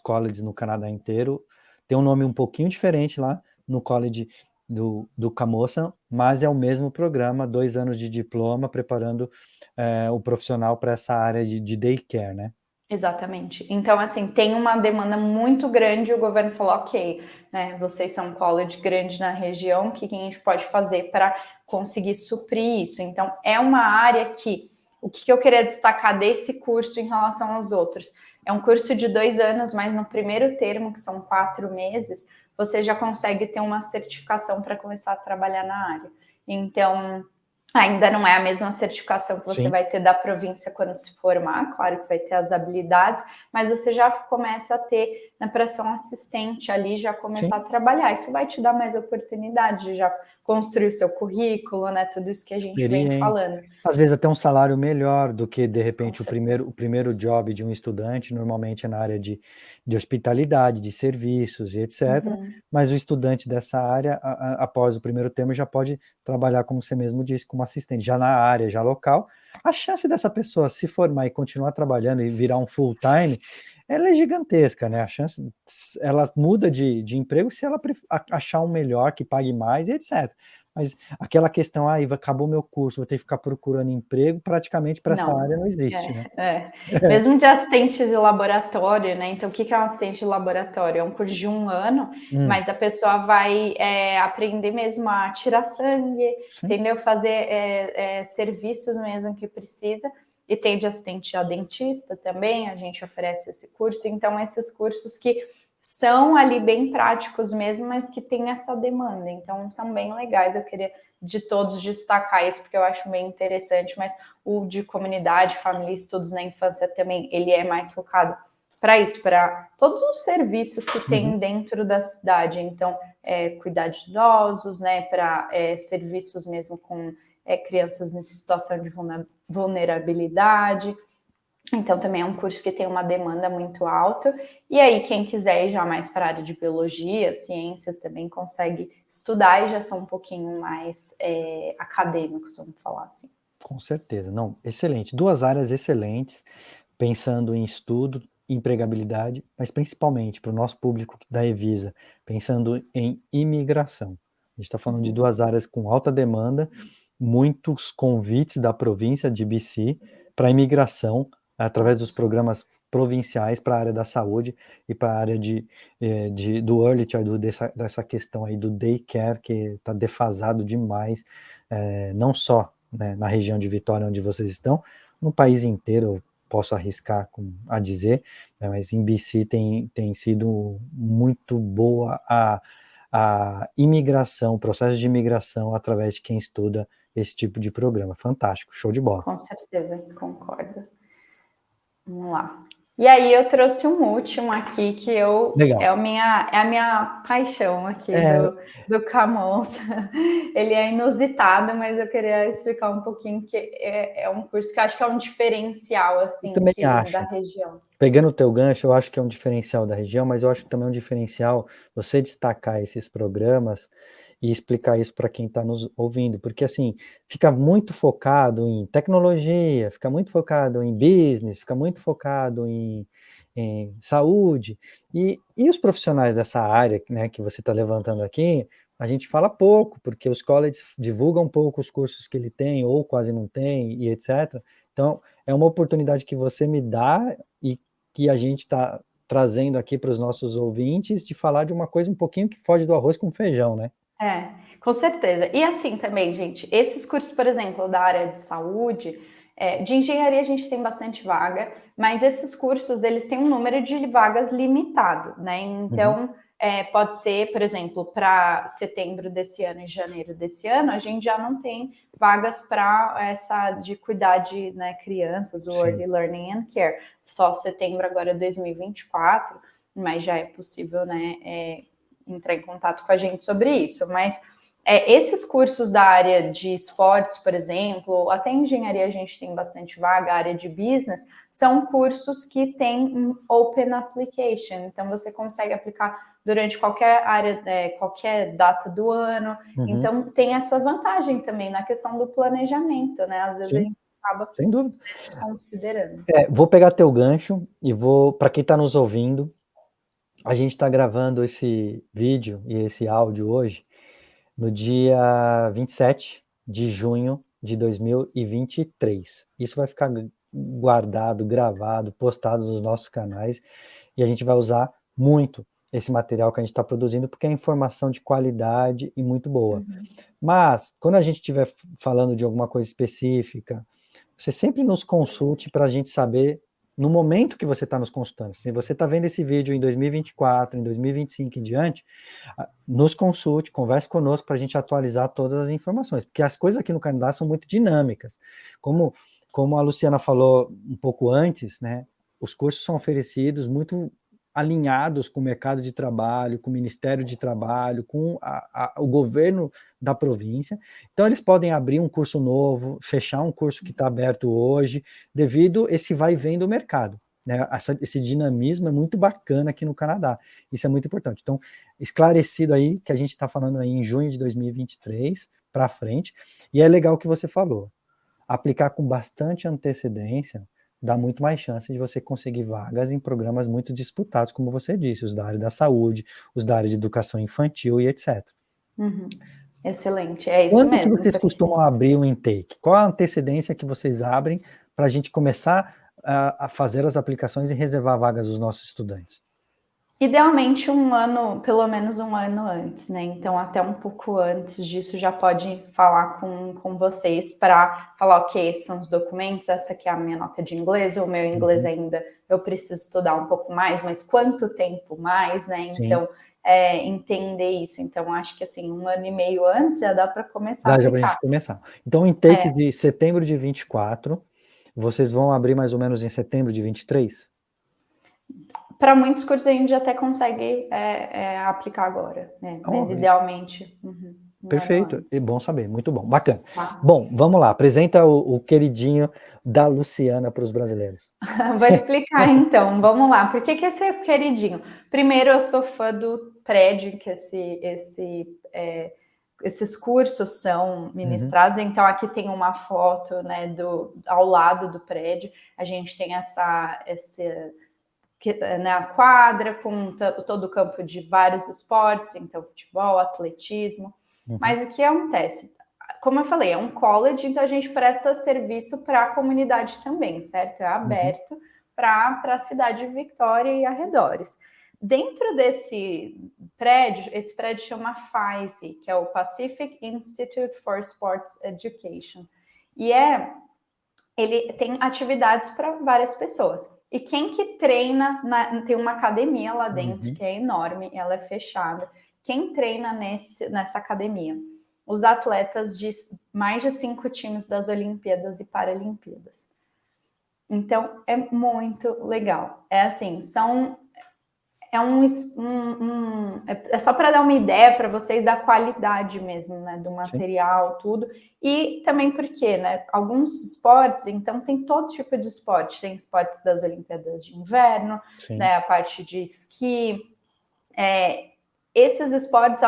colleges no Canadá inteiro, tem um nome um pouquinho diferente lá no college do Camosun, mas é o mesmo programa, 2 anos de diploma, preparando o profissional para essa área de daycare, né?
Exatamente. Então, assim, tem uma demanda muito grande, o governo falou, ok, né, vocês são um college grande na região, o que a gente pode fazer para conseguir suprir isso? Então, é uma área que, o que eu queria destacar desse curso em relação aos outros? É um curso de 2 anos, mas no primeiro termo, que são 4 meses, você já consegue ter uma certificação para começar a trabalhar na área. Então, ainda não é a mesma certificação que você vai ter da província quando se formar, claro que vai ter as habilidades, mas você já começa a ter, né, para ser um assistente ali, já começar a trabalhar. Isso vai te dar mais oportunidade de já construir o seu currículo, né? Tudo isso que a gente vem falando.
Às vezes até um salário melhor do que, de repente, o primeiro job de um estudante, normalmente é na área de hospitalidade, de serviços e etc. Mas o estudante dessa área, após o primeiro termo, já pode trabalhar, como você mesmo disse, com assistente já na área, já local, a chance dessa pessoa se formar e continuar trabalhando e virar um full-time, ela é gigantesca, né? A chance, ela muda de emprego se ela achar um melhor, que pague mais e etc. Mas aquela questão, acabou meu curso, vou ter que ficar procurando emprego, praticamente para essa área não existe, né?
Mesmo de assistente de laboratório, né? Então, o que é um assistente de laboratório? É um curso de 1 ano, mas a pessoa vai aprender mesmo a tirar sangue,
Sim.
entendeu? Fazer serviços mesmo que precisa. E tem de assistente a dentista também, a gente oferece esse curso. Então, esses cursos que são ali bem práticos mesmo, mas que tem essa demanda. Então, são bem legais. Eu queria de todos destacar isso, porque eu acho bem interessante, mas o de comunidade, família e estudos na infância também, ele é mais focado para isso, para todos os serviços que tem dentro da cidade. Então, cuidar de idosos, né, para serviços mesmo com crianças em situação de vulnerabilidade. Então, também é um curso que tem uma demanda muito alta. E aí, quem quiser ir já mais para a área de biologia, ciências, também consegue estudar e já são um pouquinho mais acadêmicos, vamos falar assim.
Com certeza. Não, excelente. 2 áreas excelentes, pensando em estudo, empregabilidade, mas principalmente para o nosso público da Evisa, pensando em imigração. A gente está falando de 2 áreas com alta demanda, muitos convites da província de BC para imigração, através dos programas provinciais para a área da saúde e para a área do early childhood, dessa questão aí do daycare, que está defasado demais, não só, né, na região de Vitória, onde vocês estão, no país inteiro, eu posso arriscar a dizer, né, mas em BC tem sido muito boa a imigração, o processo de imigração através de quem estuda esse tipo de programa. Fantástico, show de bola.
Com certeza, concordo. Vamos lá. E aí eu trouxe um último aqui que é a minha paixão aqui do Camões. Ele é inusitado, mas eu queria explicar um pouquinho que é um curso que eu acho que é um diferencial assim da região.
Pegando o teu gancho, eu acho que é um diferencial da região, mas eu acho que também é um diferencial você destacar esses programas e explicar isso para quem está nos ouvindo, porque assim, fica muito focado em tecnologia, fica muito focado em business, fica muito focado em saúde, e os profissionais dessa área, né, que você está levantando aqui, a gente fala pouco, porque os colleges divulgam pouco os cursos que ele tem, ou quase não tem, e etc. Então, é uma oportunidade que você me dá e que a gente está trazendo aqui para os nossos ouvintes, de falar de uma coisa um pouquinho que foge do arroz com feijão, né?
Com certeza. E assim também, gente, esses cursos, por exemplo, da área de saúde, de engenharia a gente tem bastante vaga, mas esses cursos, eles têm um número de vagas limitado, né? Então, pode ser, por exemplo, para setembro desse ano e janeiro desse ano, a gente já não tem vagas para essa de cuidar de, né, crianças, o Early Learning and Care. Só setembro agora de 2024, mas já é possível, né, entrar em contato com a gente sobre isso. Mas esses cursos da área de esportes, por exemplo, até engenharia a gente tem bastante vaga, a área de business, são cursos que têm um open application, então você consegue aplicar durante qualquer área, qualquer data do ano, então tem essa vantagem também na questão do planejamento, né? Às vezes a gente acaba
sem dúvida
desconsiderando.
Vou pegar teu gancho e para quem está nos ouvindo, a gente está gravando esse vídeo e esse áudio hoje no dia 27 de junho de 2023. Isso vai ficar guardado, gravado, postado nos nossos canais e a gente vai usar muito esse material que a gente está produzindo porque é informação de qualidade e muito boa. Mas, quando a gente estiver falando de alguma coisa específica, você sempre nos consulte para a gente saber no momento que você está nos consultando. Se você está vendo esse vídeo em 2024, em 2025 em diante, nos consulte, converse conosco para a gente atualizar todas as informações, porque as coisas aqui no Canadá são muito dinâmicas. Como a Luciana falou um pouco antes, né, os cursos são oferecidos muito alinhados com o mercado de trabalho, com o Ministério de Trabalho, com o governo da província. Então, eles podem abrir um curso novo, fechar um curso que está aberto hoje, devido a esse vai e vem do mercado. né? Esse dinamismo é muito bacana aqui no Canadá. Isso é muito importante. Então, esclarecido aí que a gente está falando aí em junho de 2023 para frente, e é legal o que você falou. Aplicar com bastante antecedência dá muito mais chance de você conseguir vagas em programas muito disputados, como você disse, os da área da saúde, os da área de educação infantil e etc.
Uhum. Excelente, é isso
Quando que
mesmo.
vocês costumam abrir um intake? Qual a antecedência que vocês abrem para a gente começar a fazer as aplicações e reservar vagas dos nossos estudantes?
Idealmente um ano, pelo menos um ano antes, né? Então, até um pouco antes disso, já pode falar com vocês para falar, ok, esses são os documentos, essa aqui é a minha nota de inglês, o meu inglês ainda eu preciso estudar um pouco mais, mas quanto tempo mais, né? Então, entender isso. Então, acho que assim, um ano e meio antes já dá para começar a
Dá já para a
aplicar.
gente começar. Então, o intake de setembro de 24, vocês vão abrir mais ou menos em setembro de 23?
Para muitos cursos a gente até consegue aplicar agora, né? Mas idealmente um
Perfeito,
ano
é bom saber, muito bom, bacana.
antes.
Bom, vamos lá, apresenta o queridinho da Luciana para os brasileiros.
Vou explicar então, vamos lá. Por que esse é queridinho? Primeiro, eu sou fã do prédio que esses cursos são ministrados. Então, aqui tem uma foto, né, ao lado do prédio. A gente tem a quadra com todo o campo de vários esportes, então futebol, atletismo. Mas o que acontece? Como eu falei, é um college, então a gente presta serviço para a comunidade também, certo? É aberto para a cidade de Victoria e arredores. Dentro desse prédio, esse prédio chama FISE, que é o Pacific Institute for Sports Education. E ele tem atividades para várias pessoas. E quem que treina, tem uma academia lá dentro, que é enorme, ela é fechada. Quem treina nessa academia? Os atletas de mais de 5 times das Olimpíadas e Paralimpíadas. Então, é muito legal. É assim, é só para dar uma ideia para vocês da qualidade mesmo, né, do material, tudo. E também porque, né, alguns esportes, então tem todo tipo de esporte. Tem esportes das Olimpíadas de Inverno, né, a parte de esqui. Esses esportes,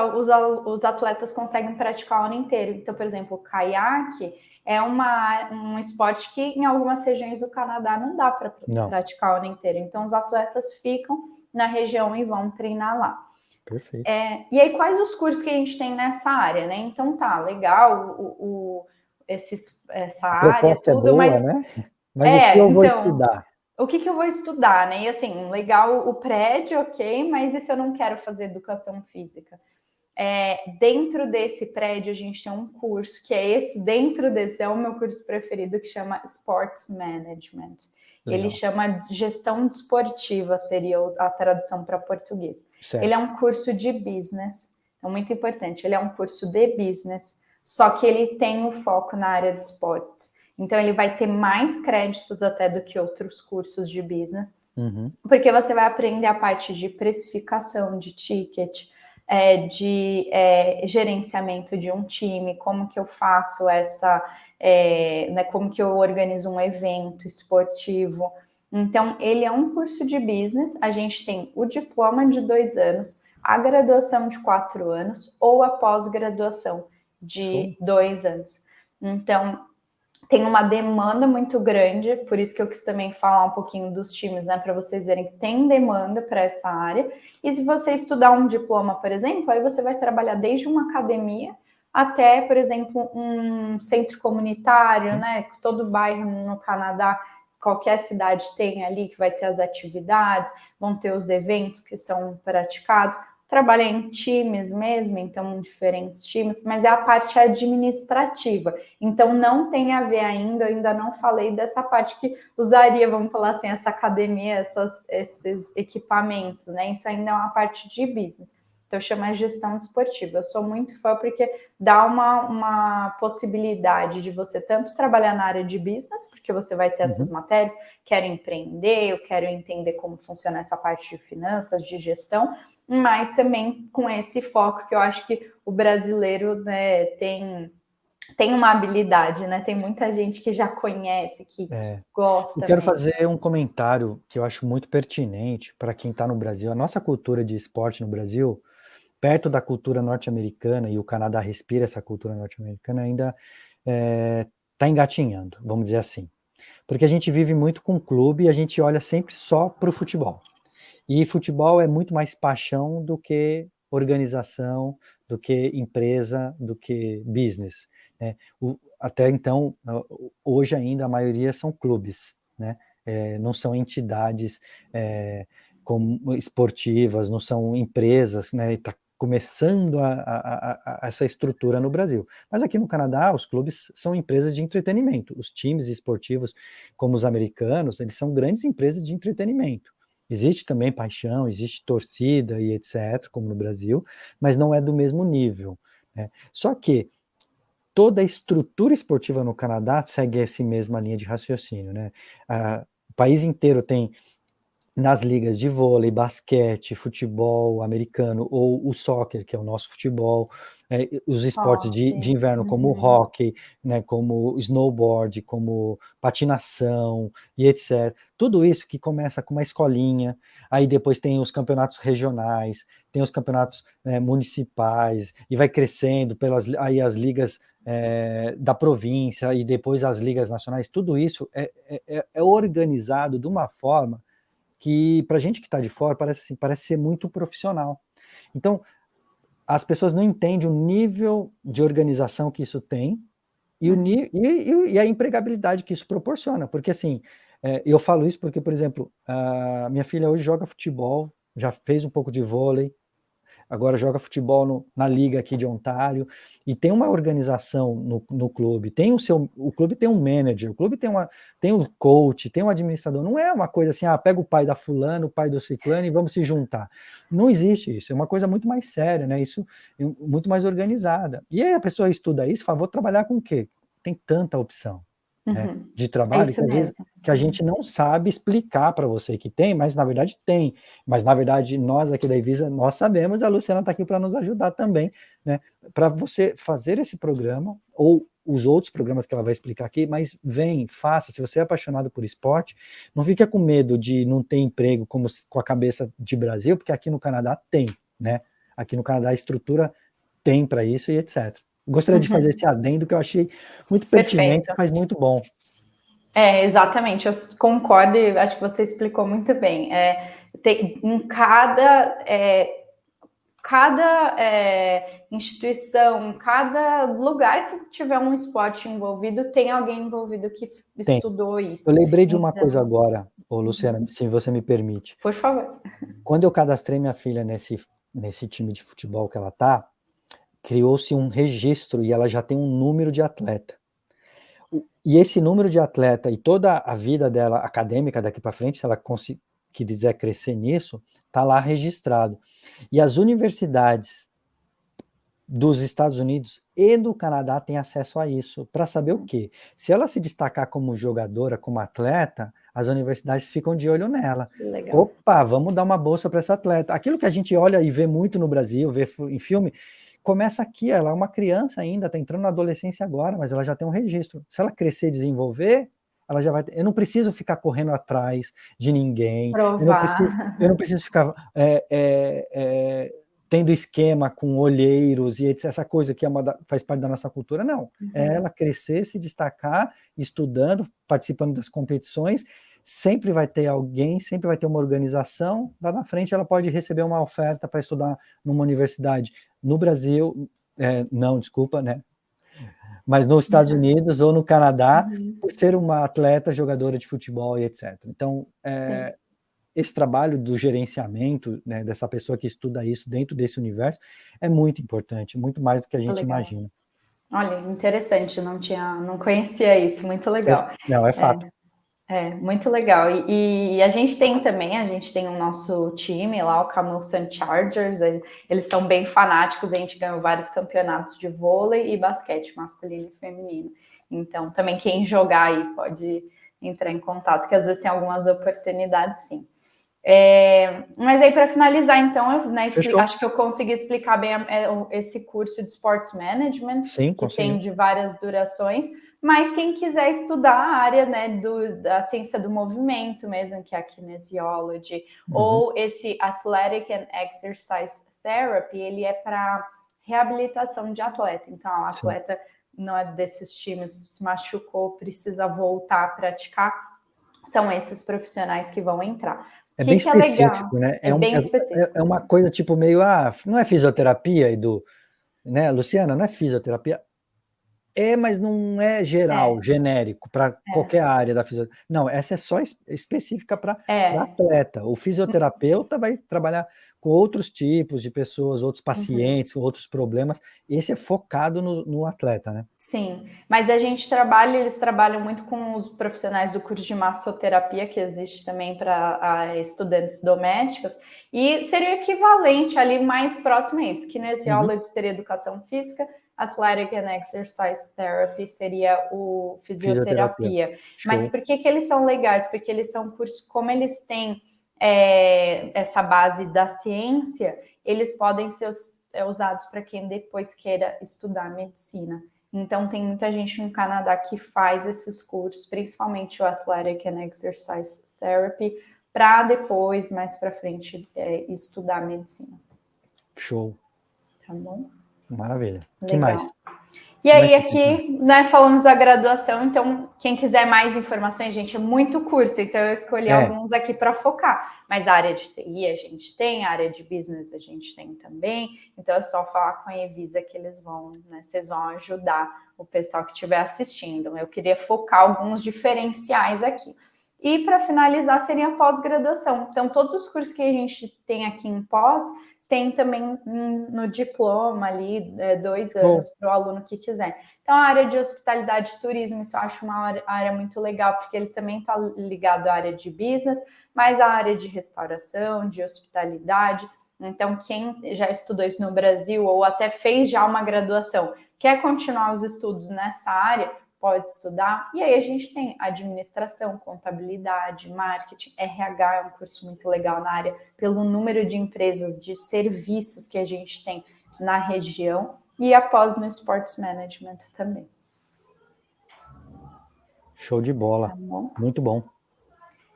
os atletas conseguem praticar o ano inteiro. Então, por exemplo, o caiaque é um esporte que em algumas regiões do Canadá não dá para praticar o ano inteiro. Então, os atletas ficam na região e vão treinar lá.
Perfeito.
E aí, quais os cursos que a gente tem nessa área, né? Então, tá, legal essa área, tudo,
boa,
mas...
né? Mas o que eu vou
então,
estudar?
o que eu vou estudar, né? E assim, legal o prédio, ok, mas e se eu não quero fazer educação física? Dentro desse prédio, a gente tem um curso, que dentro desse é o meu curso preferido, que chama Sports Management. Legal. Ele chama Gestão Desportiva, seria a tradução para português. Certo. Ele é um curso de business, é muito importante, ele é um curso de business, só que ele tem o foco na área de esportes. Então, ele vai ter mais créditos até do que outros cursos de business, porque você vai aprender a parte de precificação, de ticket, de gerenciamento de um time, como que eu faço né, como que eu organizo um evento esportivo. Então, ele é um curso de business, a gente tem o diploma de 2 anos, a graduação de 4 anos ou a pós-graduação de 2 anos. Então, tem uma demanda muito grande, por isso que eu quis também falar um pouquinho dos times, né, para vocês verem que tem demanda para essa área. E se você estudar um diploma, por exemplo, aí você vai trabalhar desde uma academia até, por exemplo, um centro comunitário, né, todo bairro no Canadá, qualquer cidade tem ali que vai ter as atividades, vão ter os eventos que são praticados. Trabalhar em times mesmo, então diferentes times, mas é a parte administrativa. Então não tem a ver ainda, eu ainda não falei dessa parte que usaria, vamos falar assim, essa academia, esses equipamentos, né? Isso ainda é uma parte de business. Então chama gestão desportiva. Eu sou muito fã porque dá uma possibilidade de você tanto trabalhar na área de business, porque você vai ter essas matérias, quero empreender, eu quero entender como funciona essa parte de finanças, de gestão, mas também com esse foco que eu acho que o brasileiro, né, tem tem uma habilidade, né? Tem muita gente que já conhece, que
Eu
gosta
quero
mesmo.
fazer um comentário que eu acho muito pertinente para quem está no Brasil. A nossa cultura de esporte no Brasil, perto da cultura norte-americana, e o Canadá respira essa cultura norte-americana, ainda está engatinhando, vamos dizer assim. Porque a gente vive muito com clube e a gente olha sempre só para o futebol. E futebol é muito mais paixão do que organização, do que empresa, do que business, né? Até então, hoje ainda a maioria são clubes, né? Não são entidades como esportivas, não são empresas, né? Está começando essa estrutura no Brasil. Mas aqui no Canadá, os clubes são empresas de entretenimento. Os times esportivos, como os americanos, eles são grandes empresas de entretenimento. Existe também paixão, existe torcida e etc., como no Brasil, mas não é do mesmo nível, né? Só que toda a estrutura esportiva no Canadá segue essa mesma linha de raciocínio, né? O país inteiro tem nas ligas de vôlei, basquete, futebol americano ou o soccer, que é o nosso futebol, os esportes de inverno como o hockey, né, como o snowboard, como patinação e etc. Tudo isso que começa com uma escolinha, aí depois tem os campeonatos regionais, tem os campeonatos municipais, e vai crescendo aí as ligas da província e depois as ligas nacionais. Tudo isso é organizado de uma forma que para a gente que está de fora parece ser muito profissional. Então, as pessoas não entendem o nível de organização que isso tem e a empregabilidade que isso proporciona, porque assim, eu falo isso porque, por exemplo, a minha filha hoje joga futebol, já fez um pouco de vôlei, agora joga futebol na liga aqui de Ontário, e tem uma organização no clube, o clube tem um manager, o clube tem um coach, tem um administrador, não é uma coisa assim, pega o pai da fulano, o pai do ciclano e vamos se juntar. Não existe isso, é uma coisa muito mais séria, né? Isso muito mais organizada. E aí a pessoa estuda isso e fala, vou trabalhar com o quê? Tem tanta opção, né, de trabalho que às vezes que a gente não sabe explicar para você que tem, mas na verdade tem. Mas na verdade nós aqui da Evisa, nós sabemos, a Luciana está aqui para nos ajudar também, né, para você fazer esse programa, ou os outros programas que ela vai explicar aqui, mas faça, se você é apaixonado por esporte, não fica com medo de não ter emprego com a cabeça de Brasil, porque aqui no Canadá tem, né, aqui no Canadá a estrutura tem para isso e etc. Gostaria de fazer esse adendo que eu achei muito pertinente, mas muito bom.
Exatamente, eu concordo e acho que você explicou muito bem. Em cada instituição, cada lugar que tiver um esporte envolvido, tem alguém envolvido que estudou isso.
Eu lembrei de uma coisa agora, Luciana, se você me permite.
Por favor.
Quando eu cadastrei minha filha nesse time de futebol que ela tá, criou-se um registro e ela já tem um número de atleta. E esse número de atleta e toda a vida dela acadêmica daqui para frente, se ela quiser crescer nisso, tá lá registrado. E as universidades dos Estados Unidos e do Canadá têm acesso a isso, para saber o quê? Se ela se destacar como jogadora, como atleta, as universidades ficam de olho nela.
Legal.
Opa, vamos dar uma bolsa para essa atleta. Aquilo que a gente olha e vê muito no Brasil, vê em filme, começa aqui, ela é uma criança ainda, está entrando na adolescência agora, mas ela já tem um registro. Se ela crescer e desenvolver, ela já vai ter. Eu não preciso ficar correndo atrás de ninguém, eu não preciso ficar tendo esquema com olheiros e etc, essa coisa que faz parte da nossa cultura, não. É ela crescer, se destacar, estudando, participando das competições, sempre vai ter alguém, sempre vai ter uma organização, lá na frente ela pode receber uma oferta para estudar numa universidade no Brasil, não, desculpa, né? Mas nos Estados Unidos ou no Canadá, por ser uma atleta, jogadora de futebol e etc. Então, esse trabalho do gerenciamento, né, dessa pessoa que estuda isso dentro desse universo é muito importante, muito mais do que a gente imagina.
Olha, interessante, não conhecia isso, muito legal.
Não, é fato.
Muito legal. E a gente tem o nosso time lá, o Camusan Chargers, eles são bem fanáticos, a gente ganhou vários campeonatos de vôlei e basquete, masculino e feminino. Então, também quem jogar aí pode entrar em contato, que às vezes tem algumas oportunidades, sim. Mas aí, para finalizar, então, né,
Fechou.
acho que eu consegui explicar bem esse curso de Sports Management,
Sim,
que
conseguiu.
tem de várias durações, mas quem quiser estudar a área, né, da ciência do movimento mesmo, que é a Kinesiology, ou esse Athletic and Exercise Therapy, ele é para reabilitação de atleta. Então, o atleta não é desses times, se machucou, precisa voltar a praticar, são esses profissionais que vão entrar.
É bem
Que é legal?
específico, né?
Bem específico.
É uma coisa tipo meio, não é fisioterapia, Edu, né, Luciana? Não é fisioterapia? Mas não é geral, genérico, para qualquer área da fisioterapia. Não, essa é só específica para atleta. O fisioterapeuta vai trabalhar com outros tipos de pessoas, outros pacientes, outros problemas. Esse é focado no atleta, né?
Sim, mas eles trabalham muito com os profissionais do curso de massoterapia, que existe também para estudantes domésticos, e seria o equivalente ali mais próximo a isso. Kinesiology seria educação física, Athletic and Exercise Therapy seria o fisioterapia. Mas por que eles são legais? Porque eles são cursos, como eles têm essa base da ciência, eles podem ser usados para quem depois queira estudar medicina. Então, tem muita gente no Canadá que faz esses cursos, principalmente o Athletic and Exercise Therapy, para depois, mais para frente, estudar medicina.
Show.
Tá bom?
Maravilha.
Legal.
Que mais?
E aí, aqui, né, falamos da graduação, então, quem quiser mais informações, gente, é muito curso, então eu escolhi alguns aqui para focar. Mas a área de TI a gente tem, a área de business a gente tem também, então é só falar com a Evisa que eles vão, né, vocês vão ajudar o pessoal que estiver assistindo. Eu queria focar alguns diferenciais aqui. E para finalizar, seria a pós-graduação. Então, todos os cursos que a gente tem aqui em pós, tem também no diploma ali 2 anos para o aluno que quiser. Então, a área de hospitalidade e turismo, isso eu acho uma área muito legal, porque ele também está ligado à área de business, mas a área de restauração, de hospitalidade. Então, quem já estudou isso no Brasil ou até fez já uma graduação, quer continuar os estudos nessa área, pode estudar. E aí a gente tem administração, contabilidade, marketing, RH é um curso muito legal na área, pelo número de empresas, de serviços que a gente tem na região, e após no Sports Management também.
Show de bola.
Tá bom?
Muito bom.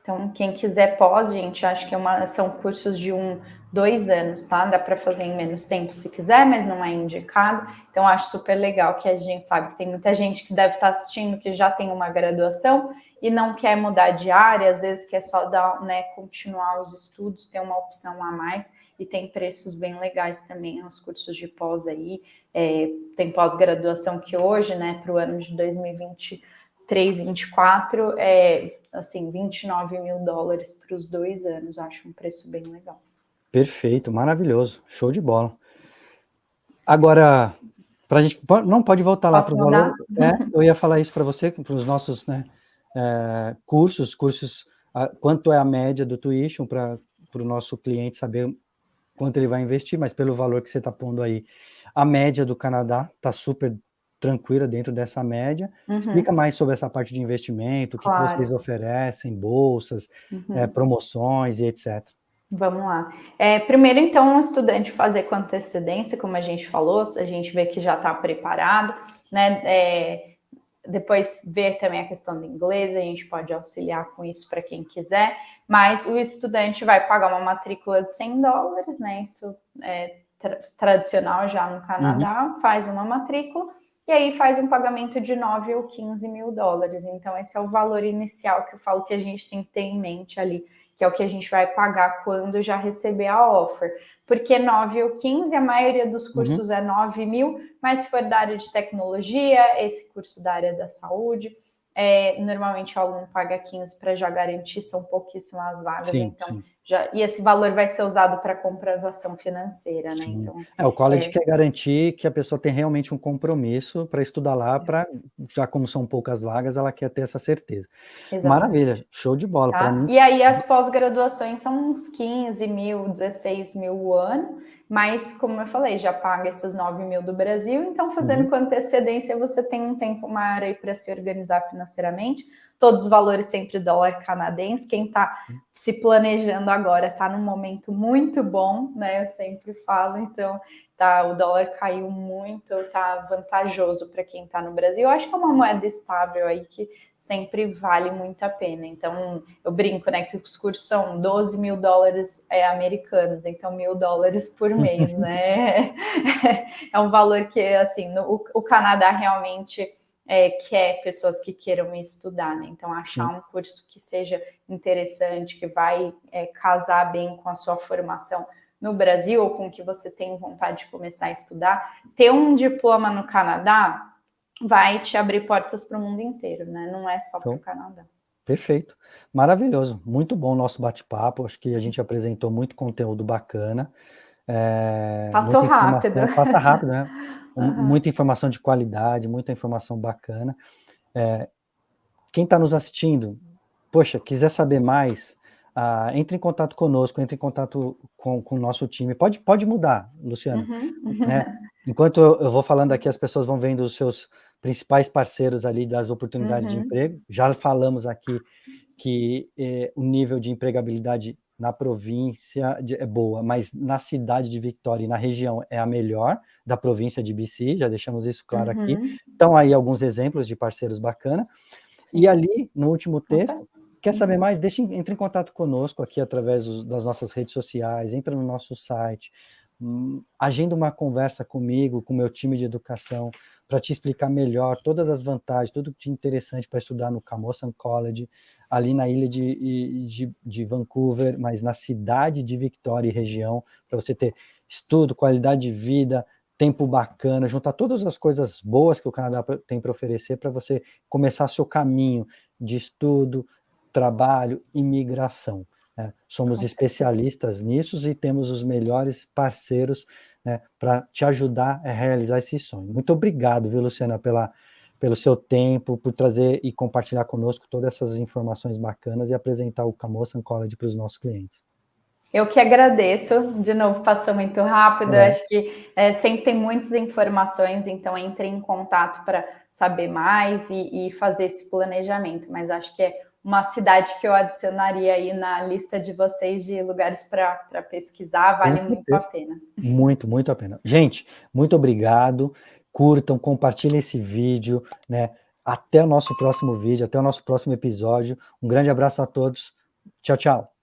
Então, quem quiser pós, gente, acho que são cursos de 2 anos, tá? Dá para fazer em menos tempo se quiser, mas não é indicado. Então, acho super legal que a gente sabe que tem muita gente que deve estar assistindo que já tem uma graduação e não quer mudar de área, às vezes quer só continuar os estudos, ter uma opção a mais, e tem preços bem legais também os cursos de pós aí. Tem pós-graduação que hoje, né, para o ano de 2023, 2024, assim, $29 mil para os 2 anos. Acho um preço bem legal.
Perfeito, maravilhoso, show de bola. Agora, para a gente não pode voltar lá para o valor. Eu ia falar isso para você, para os nossos, né, cursos, quanto é a média do tuition para o nosso cliente saber quanto ele vai investir, mas pelo valor que você está pondo aí, a média do Canadá está super tranquila dentro dessa média. Explica mais sobre essa parte de investimento, o que vocês oferecem, bolsas, promoções e etc.
Vamos lá. Primeiro, então, um estudante fazer com antecedência, como a gente falou, a gente vê que já está preparado, né? Depois ver também a questão do inglês, a gente pode auxiliar com isso para quem quiser, mas o estudante vai pagar uma matrícula de $100, né? Isso é tradicional já no Canadá, faz uma matrícula e aí faz um pagamento de $9 ou $15 mil. Então, esse é o valor inicial que eu falo que a gente tem que ter em mente ali, que é o que a gente vai pagar quando já receber a offer. Porque 9 ou 15, a maioria dos cursos é 9 mil, mas se for da área de tecnologia, esse curso da área da saúde, normalmente o aluno paga 15 para já garantir, são pouquíssimas vagas, então e esse valor vai ser usado para comprovação financeira, né? Então,
o college quer garantir que a pessoa tem realmente um compromisso para estudar lá, já como são poucas vagas, ela quer ter essa certeza. Exatamente. Maravilha, show de bola.
Tá?
Mim...
E aí as pós-graduações são uns 15 mil, 16 mil o ano, mas como eu falei, já paga esses 9 mil do Brasil, então fazendo com antecedência você tem um tempo maior aí para se organizar financeiramente, todos os valores sempre dólar canadense, quem está se planejando agora, está num momento muito bom, né? Eu sempre falo, então tá, o dólar caiu muito, tá vantajoso para quem está no Brasil. Eu acho que é uma moeda estável aí que sempre vale muito a pena. Então, eu brinco, né, que os cursos são 12 mil dólares americanos, então $1.000 por mês, né? É um valor que, assim, o Canadá realmente quer pessoas que queiram estudar, né? Então, achar um curso que seja interessante, que vai casar bem com a sua formação no Brasil ou com o que você tem vontade de começar a estudar, ter um diploma no Canadá vai te abrir portas para o mundo inteiro, né? Não é só para o Canadá.
Perfeito, maravilhoso, muito bom o nosso bate-papo, acho que a gente apresentou muito conteúdo bacana,
Passou
muita
rápido.
informação, passa rápido, né? Muita informação de qualidade, muita informação bacana. Quem está nos assistindo, poxa, quiser saber mais, entre em contato conosco, entre em contato com o nosso time. Pode mudar, Luciana. Né? Enquanto eu vou falando aqui, as pessoas vão vendo os seus principais parceiros ali das oportunidades de emprego. Já falamos aqui que o nível de empregabilidade na província é boa, mas na cidade de Victoria e na região é a melhor da província de BC, já deixamos isso claro aqui. Então, aí alguns exemplos de parceiros bacana. E ali, no último texto, quer saber mais? Entre em contato conosco aqui através das nossas redes sociais, entra no nosso site, agenda uma conversa comigo, com o meu time de educação, para te explicar melhor todas as vantagens, tudo que é interessante para estudar no Camosun College, ali na ilha de Vancouver, mas na cidade de Victoria e região, para você ter estudo, qualidade de vida, tempo bacana, juntar todas as coisas boas que o Canadá tem para oferecer para você começar seu caminho de estudo, trabalho, imigração. Né? Somos especialistas nisso e temos os melhores parceiros, né, para te ajudar a realizar esse sonho. Muito obrigado, viu, Luciana, pelo seu tempo, por trazer e compartilhar conosco todas essas informações bacanas e apresentar o Camosun College para os nossos clientes.
Eu que agradeço, de novo, passou muito rápido, acho que sempre tem muitas informações, então entre em contato para saber mais e fazer esse planejamento, mas acho que é uma cidade que eu adicionaria aí na lista de vocês de lugares para pesquisar, vale muito a pena.
Muito, muito a pena. Gente, muito obrigado, curtam, compartilhem esse vídeo, né? Até o nosso próximo vídeo, até o nosso próximo episódio. Um grande abraço a todos. Tchau, tchau.